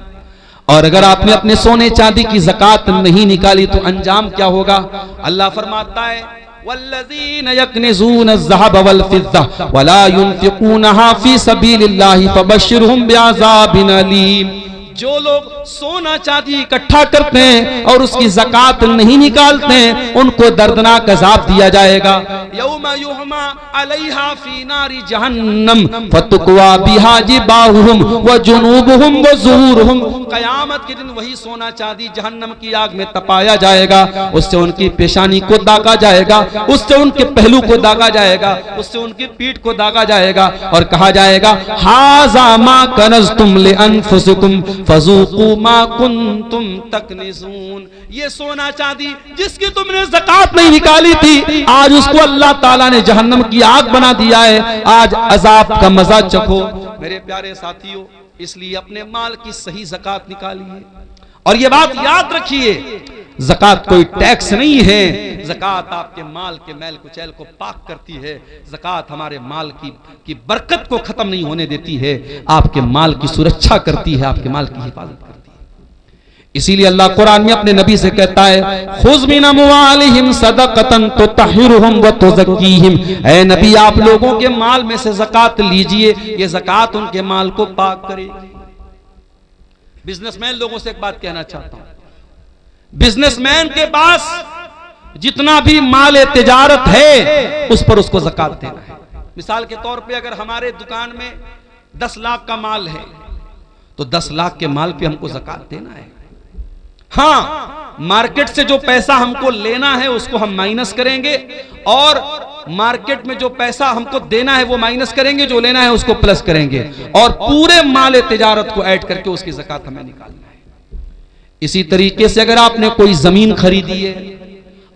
और अगर आपने अपने सोने चांदी की ज़कात नहीं निकाली तो अंजाम क्या होगा? अल्लाह फरमाता है वल्लज़ीन यक्निज़ून अज़्ज़हब वल फ़िज़्ज़ा वला युनफ़िक़ूनहा फ़ी सबीलिल्लाहि फ़बश्शिरहुम बिअज़ाबिन अलीम। जो लोग सोना चांदी इकट्ठा करते हैं और उसकी ज़कात नहीं निकालते हैं उनको दर्दनाक अज़ाब दिया जाएगा। यौमा युहमा अलैहा फी नारी जहन्नम फतुक्वा बिहा जिबाहुहुम व जुनूबुहुम व ज़ुहूरुहुम। क़यामत के दिन वही सोना चांदी जहन्नम की आग में तपाया जाएगा, उससे उनकी पेशानी को दागा जाएगा, उससे उनके पहलू को दागा जाएगा, उससे उनकी पीठ को दागा जाएगा और कहा जाएगा हाज़ा मा कनज़्तुम लिअन्फुसिकुम फज़ूक़ू मा कुन्तुम तकनिज़ून। ये सोना चांदी जिसकी तुमने ज़कात नहीं निकाली थी, आज उसको अल्लाह ताला ने जहन्नम की आग बना दिया है, आज अजाब का मजा चखो। मेरे प्यारे साथियों, इसलिए अपने माल की सही ज़कात निकालिए। और ये बात याद रखिए, ज़कात कोई टैक्स नहीं है, ज़कात आपके माल के मैल कुचैल को पाक करती है। ज़कात हमारे माल की बरकत को खत्म नहीं होने देती है, आपके माल की सुरक्षा करती है, आपके माल की हिफाजत करती है। इसीलिए अल्लाह कुरान में अपने नबी से कहता है, खुज़ मिन अम्वालिहिम सदक़तन तुतहिरुहुम व तुज़क्कीहिम। ऐ नबी, आप लोगों के माल में से ज़कात लीजिए, ये ज़कात उनके माल को पाक करेगी। बिजनेसमैन लोगों से एक बात कहना चाहता हूं, बिजनेसमैन के पास जितना भी माल तिजारत है उस पर उसको ज़कात देना है। मिसाल के तौर पे अगर हमारे दुकान में 10 लाख का माल है तो 10 लाख के माल पे हमको ज़कात देना है। हाँ, मार्केट से जो पैसा हमको लेना है उसको हम माइनस करेंगे, और मार्केट में जो पैसा हमको देना है वो माइनस करेंगे, जो लेना है उसको प्लस करेंगे, और पूरे माल तिजारत को ऐड करके उसकी ज़कात हमें निकालना है। इसी तरीके से अगर आपने कोई जमीन खरीदी है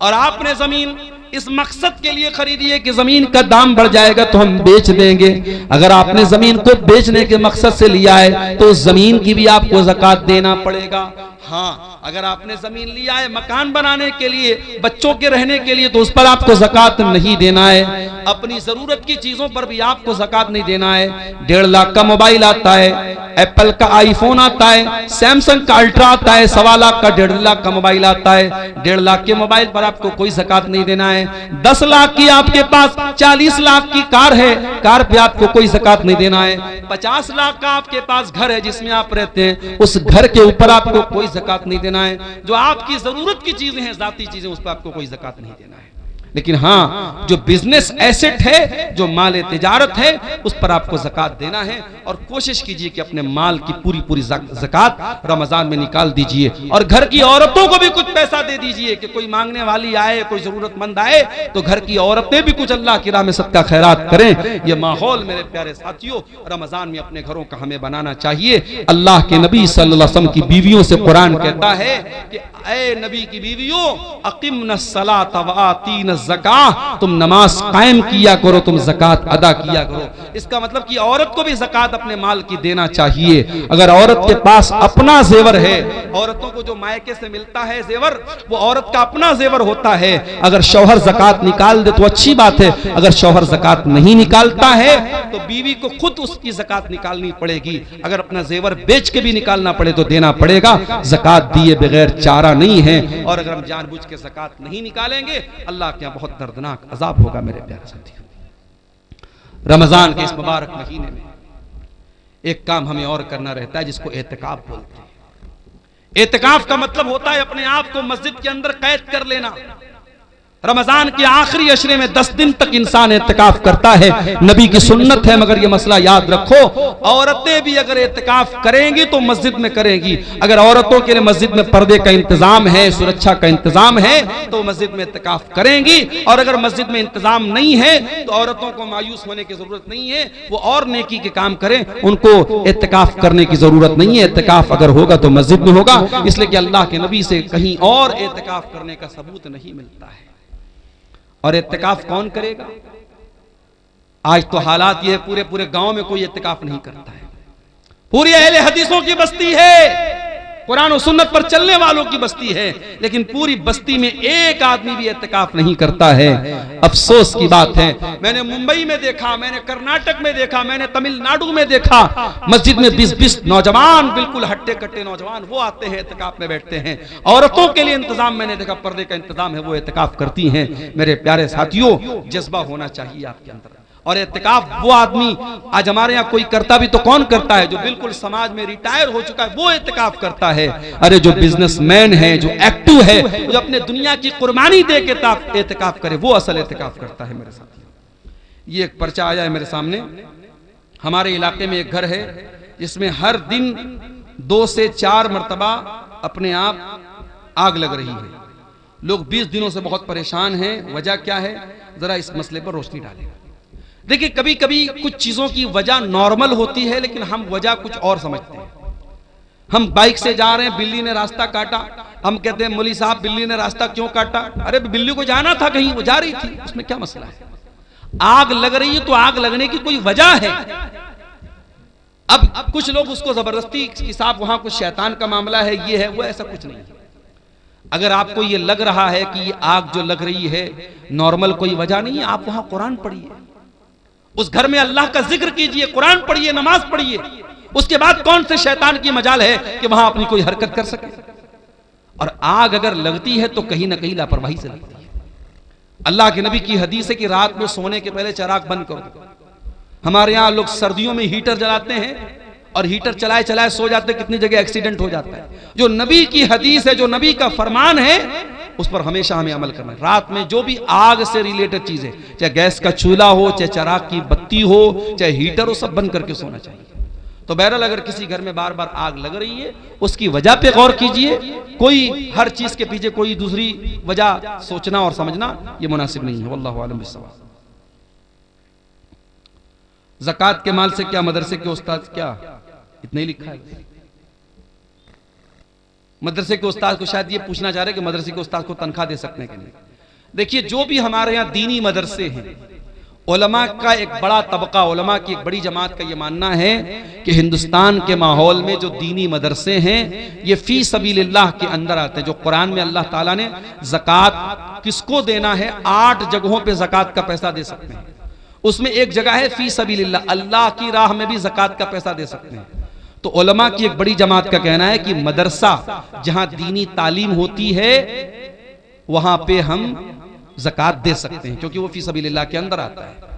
और आपने जमीन इस मकसद के लिए खरीदी है कि जमीन का दाम बढ़ जाएगा तो हम बेच देंगे, अगर आपने जमीन को बेचने के मकसद से लिया है तो उस जमीन की भी आपको ज़कात देना पड़ेगा। हाँ, अगर आपने जमीन लिया है मकान बनाने के लिए, बच्चों के रहने के लिए, तो उस पर आपको ज़कात नहीं देना है। अपनी जरूरत की चीजों पर भी आपको ज़कात नहीं देना है। 1.5 लाख का मोबाइल आता है, एप्पल का आईफोन आता है, सैमसंग का अल्ट्रा आता है, 1.25 लाख का 1.5 लाख का मोबाइल आता है। 1.5 लाख के मोबाइल पर आपको कोई ज़कात नहीं देना है। 10 लाख की आपके पास 40 लाख की कार है, कार पे आपको कोई ज़कात नहीं देना है। 50 लाख का आपके पास घर है जिसमें आप रहते हैं, उस घर के ऊपर आपको कोई ज़कात नहीं देना है। जो आपकी जरूरत की चीजें हैं, जाती चीजें, उस पर आपको कोई ज़कात नहीं देना है। लेकिन हाँ, जो बिजनेस एसेट है, जो माल तिजारत है, उस पर आपको ज़कात देना है। और कोशिश कीजिए कि अपने माल की पूरी ज़कात रमजान में निकाल दीजिए। और घर की औरतों को भी कुछ पैसा दे दीजिए कि कोई मांगने वाली आए, कोई जरूरतमंद आए तो घर की औरतें भी कुछ अल्लाह की राह में सदका खैरात करें। यह माहौल मेरे प्यारे साथियों रमजान में अपने घरों का हमें बनाना चाहिए। अल्लाह के नबी सल्लल्लाहु अलैहि वसल्लम की बीवियों से कुरान कहता है कि ऐ नबी की बीवियों, अक़िमनस्सलात व आतीन ज़कात, तुम नमाज कायम किया करो, तुम ज़कात अदा किया करो। इसका मतलब कि औरत को भी ज़कात अपने माल की देना चाहिए। अगर औरत के पास अपना जेवर है, औरतों को जो मायके से मिलता है जेवर, वो औरत का अपना जेवर होता है। अगर शौहर ज़कात निकाल दे तो अच्छी बात है, अगर शौहर ज़कात नहीं निकालता है तो बीवी को खुद उसकी ज़कात निकालनी पड़ेगी। अगर अपना जेवर बेच के भी निकालना पड़े तो देना पड़ेगा। ज़कात दिए बगैर चारा नहीं है। और अगर हम जानबूझ के ज़कात नहीं निकालेंगे, अल्लाह के यहाँ बहुत दर्दनाक अजाब होगा। मेरे प्यारे साथियों, रमजान के इस मुबारक महीने में एक काम हमें और करना रहता है जिसको एतिकाफ बोलते हैं। एतिकाफ का मतलब होता है अपने आप को मस्जिद के अंदर कैद कर लेना। रमजान के आखिरी अशरे में 10 दिन तक इंसान एतिकाफ करता है, नबी की सुन्नत है। मगर ये मसला याद रखो, औरतें भी अगर एतिकाफ करेंगी तो मस्जिद में करेंगी। अगर औरतों के लिए मस्जिद में पर्दे का इंतजाम है, सुरक्षा का इंतजाम है, तो मस्जिद में एतिकाफ करेंगी। और अगर मस्जिद में इंतजाम नहीं है तो औरतों को मायूस होने की जरूरत नहीं है, वो और नेकी के काम करें, उनको एतिकाफ करने की जरूरत नहीं है। एतिकाफ अगर होगा तो मस्जिद में होगा, इसलिए कि अल्लाह के नबी से कहीं और एतिकाफ करने का सबूत नहीं मिलता है। और इत्तिकाफ कौन करेगा? आज तो हालात ये है, पूरे गांव में कोई इत्तिकाफ नहीं करता है। पूरी अहले हदीसों की बस्ती है, कुरान और सुन्नत पर चलने वालों की बस्ती है, लेकिन पूरी बस्ती में एक आदमी भी इत्तिकाफ नहीं करता है। अफसोस की बात है। मैंने मुंबई में देखा, मैंने कर्नाटक में देखा, मैंने तमिलनाडु में देखा, मस्जिद में 20-20 नौजवान, बिल्कुल हट्टे कट्टे नौजवान, वो आते हैं इत्तिकाफ में बैठते हैं। औरतों के लिए इंतजाम मैंने देखा, पर्दे का इंतजाम है, वो इत्तिकाफ करती हैं। मेरे प्यारे साथियों, जज्बा होना चाहिए आपके अंदर। और इत्तिकाफ वो आदमी, आज हमारे यहाँ कोई करता भी तो कौन करता है? जो बिल्कुल समाज में रिटायर हो चुका है, वो इत्तिकाफ करता है। अरे जो बिजनेसमैन है, जो एक्टिव है, जो अपने दुनिया की कुर्बानी दे के इत्तिकाफ करे, वो असल इत्तिकाफ करता है। मेरे साथियों, ये एक पर्चा आया है मेरे सामने। हमारे इलाके में एक घर है जिसमें हर दिन 2 से 4 मरतबा अपने आप आग लग रही है। लोग 20 दिनों से बहुत परेशान हैं। वजह क्या है? जरा इस मसले पर रोशनी डालें। देखिए, कभी कभी कुछ चीजों की वजह नॉर्मल होती है, लेकिन हम वजह कुछ और समझते हैं। हम बाइक से जा रहे हैं, बिल्ली ने रास्ता काटा, हम कहते हैं मौलवी साहब बिल्ली ने रास्ता क्यों काटा? अरे बिल्ली को जाना था कहीं, वो जा रही थी, उसमें क्या मसला है? आग लग रही है तो आग लगने की कोई वजह है। अब कुछ लोग उसको जबरदस्ती कि साहब वहां कुछ शैतान का मामला है, ये है वो, ऐसा कुछ नहीं है। अगर आपको ये लग रहा है कि ये आग जो लग रही है नॉर्मल कोई वजह नहीं है, आप वहां कुरान पढ़िए, उस घर में अल्लाह का जिक्र कीजिए, कुरान पढ़िए, नमाज पढ़िए, उसके बाद कौन से शैतान की मजाल है कि वहां अपनी कोई हरकत कर सके। और आग अगर लगती है तो कहीं ना कहीं लापरवाही से लगती है। अल्लाह के नबी की हदीस है कि रात में सोने के पहले चिराग बंद करो। हमारे यहां लोग सर्दियों में हीटर जलाते हैं और हीटर चलाए चलाए सो जाते, कितनी जगह एक्सीडेंट हो जाता है। जो नबी की हदीस है, जो नबी का फरमान है, उस पर हमेशा हमें अमल करना है। रात में जो भी आग से रिलेटेड चीजें, चाहे गैस का चूल्हा हो, चाहे चिराग की बत्ती हो, चाहे हीटर हो, सब बंद करके सोना चाहिए। तो बहरहाल अगर किसी घर में बार बार आग लग रही है, उसकी वजह पे गौर कीजिए। कोई हर चीज के पीछे कोई दूसरी वजह सोचना और समझना ये मुनासिब नहीं है। वल्लाहु आलम बिस्सवाब। ज़कात के माल से क्या मदरसे के उस्ताद, क्या इतना ही लिखा है? मदरसे के उस्ताद को शायद ये पूछना चाह रहे कि मदरसे के उस्ताद को तनख्वाह दे सकते हैं कि नहीं। देखिए, जो भी हमारे यहाँ दीनी मदरसे हैं, उलमा का एक बड़ा तबका, उलमा की एक बड़ी जमात का ये मानना है कि हिंदुस्तान के माहौल में जो दीनी मदरसे हैं ये फी सबीलिल्लाह के अंदर आते हैं। जो कुरान में अल्लाह ताला ने ज़कात किसको देना है, 8 जगहों पे ज़कात का पैसा दे सकते हैं। उसमें एक जगह है फी सबीलिल्लाह, अल्लाह की राह में भी ज़कात का पैसा दे सकते हैं। तो उलमा की एक बड़ी जमात का कहना है कि मदरसा जहां दीनी तालीम होती है वहां पे हम ज़कात दे सकते हैं, क्योंकि वो फी सबीलिल्लाह के अंदर आता है।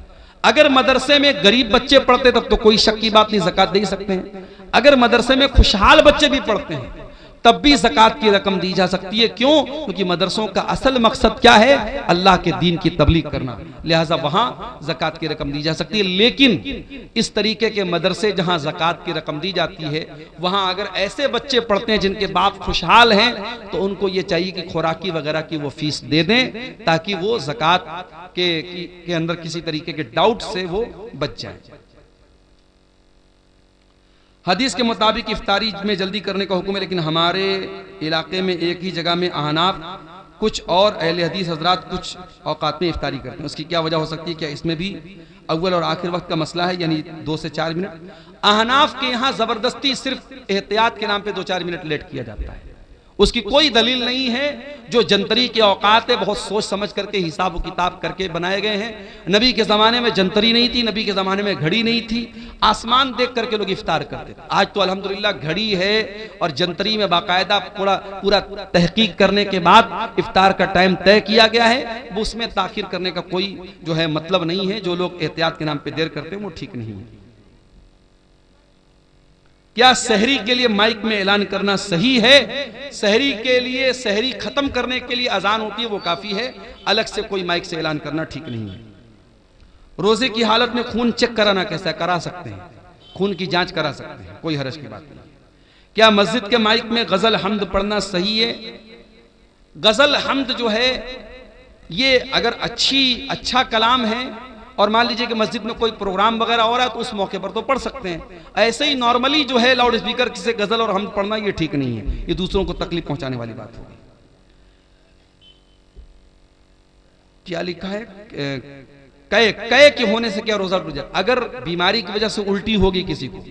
अगर मदरसे में गरीब बच्चे पढ़ते तब तो कोई शक की बात नहीं, ज़कात दे ही सकते हैं। अगर मदरसे में खुशहाल बच्चे भी पढ़ते हैं तब भी ज़कात की रकम दी जा सकती है। क्यों? क्योंकि मदरसों का असल मकसद क्या है? अल्लाह के दीन की तबलीग करना, लिहाजा वहां ज़कात की रकम दी जा सकती है। लेकिन इस तरीके के मदरसे जहां ज़कात की रकम दी जाती है, वहां अगर ऐसे बच्चे पढ़ते हैं जिनके बाप खुशहाल हैं, तो उनको ये चाहिए कि खुराकी वगैरह की वो फीस दे दें, ताकि वो ज़कात के अंदर किसी तरीके के डाउट से वो बच जाए। हदीस के मुताबिक इफ्तारी में जल्दी करने का हुक्म है, लेकिन हमारे इलाके में एक ही जगह में अहनाफ कुछ और अहले हदीस हजरात कुछ औकात में इफ्तारी करते हैं। उसकी क्या वजह हो सकती है? क्या इसमें भी अव्वल और आखिर वक्त का मसला है, यानी 2 से 4 मिनट? अहनाफ के यहाँ जबरदस्ती सिर्फ एहतियात के नाम पे 2-4 मिनट लेट किया जाता है, उसकी कोई दलील नहीं है। जो जंतरी के औकात है बहुत सोच समझ करके हिसाब किताब करके बनाए गए हैं। नबी के ज़माने में जंतरी नहीं थी, नबी के ज़माने में घड़ी नहीं थी, आसमान देख करके लोग इफ्तार करते थे। आज तो अल्हम्दुलिल्लाह घड़ी है और जंतरी में बाकायदा पूरा तहकीक करने के बाद इफ्तार का टाइम तय किया गया है। वो उसमें ताखिर करने का कोई जो है मतलब नहीं है। जो लोग एहतियात के नाम पे देर करते हैं वो ठीक नहीं है। क्या सहरी के लिए माइक में ऐलान करना सही है? सहरी के लिए, सहरी खत्म करने के लिए अजान होती है, वो काफी है, अलग से कोई माइक से ऐलान करना ठीक नहीं है। रोजे की हालत में खून चेक कराना कैसा? करा सकते हैं, खून की जांच करा सकते हैं, कोई हरज की बात नहीं। क्या मस्जिद के माइक में गजल हमद पढ़ना सही है? गजल हमद जो है ये अगर अच्छा कलाम है और मान लीजिए कि मस्जिद में कोई प्रोग्राम वगैरह हो रहा है तो उस मौके पर तो पढ़ सकते हैं। ऐसे ही नॉर्मली जो है लाउड स्पीकर से गजल और हमद पढ़ना ये ठीक नहीं है, ये दूसरों को तकलीफ पहुंचाने वाली बात होगी। क्या लिखा है? कय के होने से क्या रोजा टूट जाता? अगर बीमारी की वजह से उल्टी होगी किसी को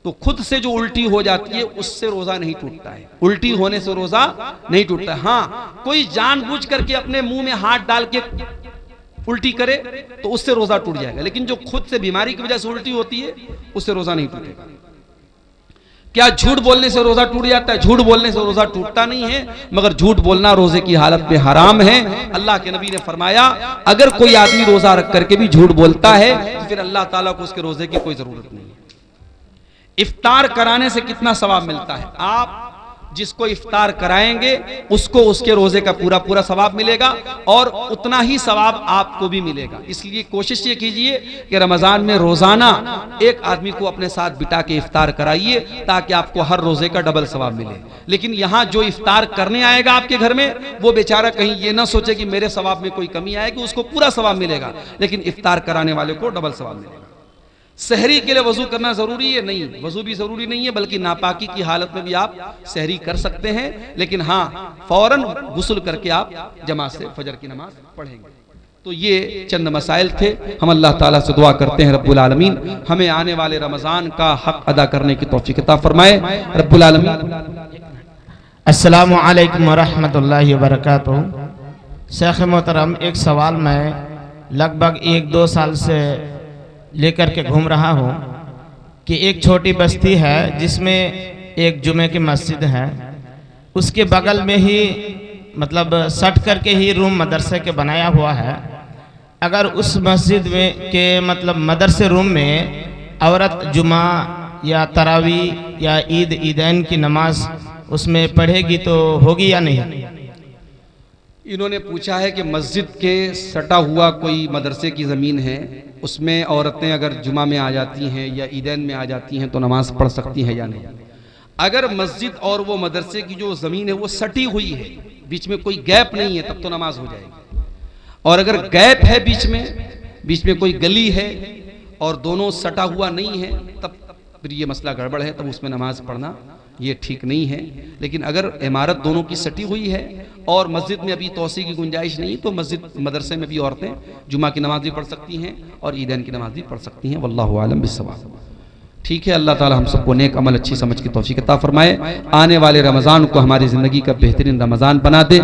तो खुद से जो उल्टी हो जाती है उससे रोजा नहीं टूटता है, उल्टी होने से रोजा नहीं टूटता है। हाँ, कोई जानबूझ करके अपने मुंह में हाथ डाल के उल्टी करे तो उससे रोजा टूट जाएगा, लेकिन जो खुद से बीमारी की वजह से उल्टी होती है उससे रोजा नहीं टूटेगा। क्या झूठ बोलने से रोजा टूट जाता है? झूठ बोलने से रोजा टूटता नहीं है, मगर झूठ बोलना रोजे की हालत में हराम है। अल्लाह के नबी ने फरमाया अगर कोई आदमी रोजा रख करके भी झूठ बोलता है तो फिर अल्लाह ताला को उसके रोजे की कोई जरूरत नहीं है। इफ्तार कराने से कितना सवाब मिलता है? आप जिसको इफ्तार कराएंगे उसको उसके रोजे का पूरा सवाब मिलेगा और उतना ही सवाब आपको भी मिलेगा। इसलिए कोशिश ये कीजिए कि रमजान में रोजाना एक आदमी को अपने साथ बिठा के इफ्तार कराइए ताकि आपको हर रोजे का डबल सवाब मिले। लेकिन यहाँ जो इफ्तार करने आएगा आपके घर में वो बेचारा कहीं ये ना सोचे कि मेरे सवाब में कोई कमी आएगी, उसको पूरा सवाब मिलेगा, लेकिन इफ्तार कराने वाले को डबल सवाब मिलेगा। सहरी के लिए वजू करना जरूरी है? नहीं, वजू भी जरूरी नहीं है, बल्कि नापाकी की हालत में भी आप सहरी कर सकते हैं। लेकिन हाँ, फौरन गुस्ल करके आप जमा से फजर की नमाज पढ़ेंगे। तो ये चंद मसाइल थे। हम अल्लाह ताला से दुआ करते हैं रब्बुल आलमीन हमें आने वाले रमजान का हक अदा करने की तौफीक अता फरमाए। रब्बुल आलमीन। अस्सलामु अलैकुम वरहमतुल्लाहि वबरकातुहू। शेख मोहतरम, एक सवाल मैं लगभग 1-2 साल से लेकर के घूम रहा हूँ कि एक छोटी बस्ती है जिसमें एक जुमे की मस्जिद है, उसके बगल में ही मतलब सट करके ही रूम मदरसे के बनाया हुआ है। अगर उस मस्जिद में के मतलब मदरसे रूम में औरत जुमा या तरावी या ईदैन की नमाज उसमें पढ़ेगी तो होगी या नहीं? इन्होंने पूछा है कि मस्जिद के सटा हुआ कोई मदरसे की ज़मीन है, उसमें औरतें अगर जुमा में आ जाती हैं या ईदैन में आ जाती हैं तो नमाज पढ़ सकती हैं या नहीं। अगर मस्जिद और वो मदरसे की जो ज़मीन है वो सटी हुई है, बीच में कोई गैप नहीं है, तब तो नमाज हो जाएगी। और अगर गैप है, बीच में कोई गली है और दोनों सटा हुआ नहीं है, तब फिर ये मसला गड़बड़ है, तब उसमें नमाज पढ़ना ये ठीक नहीं है। लेकिन अगर इमारत दोनों की सटी हुई है और मस्जिद में अभी तौसी की गुंजाइश नहीं, तो मस्जिद मदरसे में भी औरतें जुमा की नमाज भी पढ़ सकती हैं और ईदैन की नमाज भी पढ़ सकती हैं। वल्लाहु आलम बिस्सवाब। ठीक है, अल्लाह ताला हम सबको नेक अमल अच्छी समझ की तौफीक अता फरमाए। आने वाले रमज़ान को हमारी ज़िंदगी का बेहतरीन रमज़ान बना दे।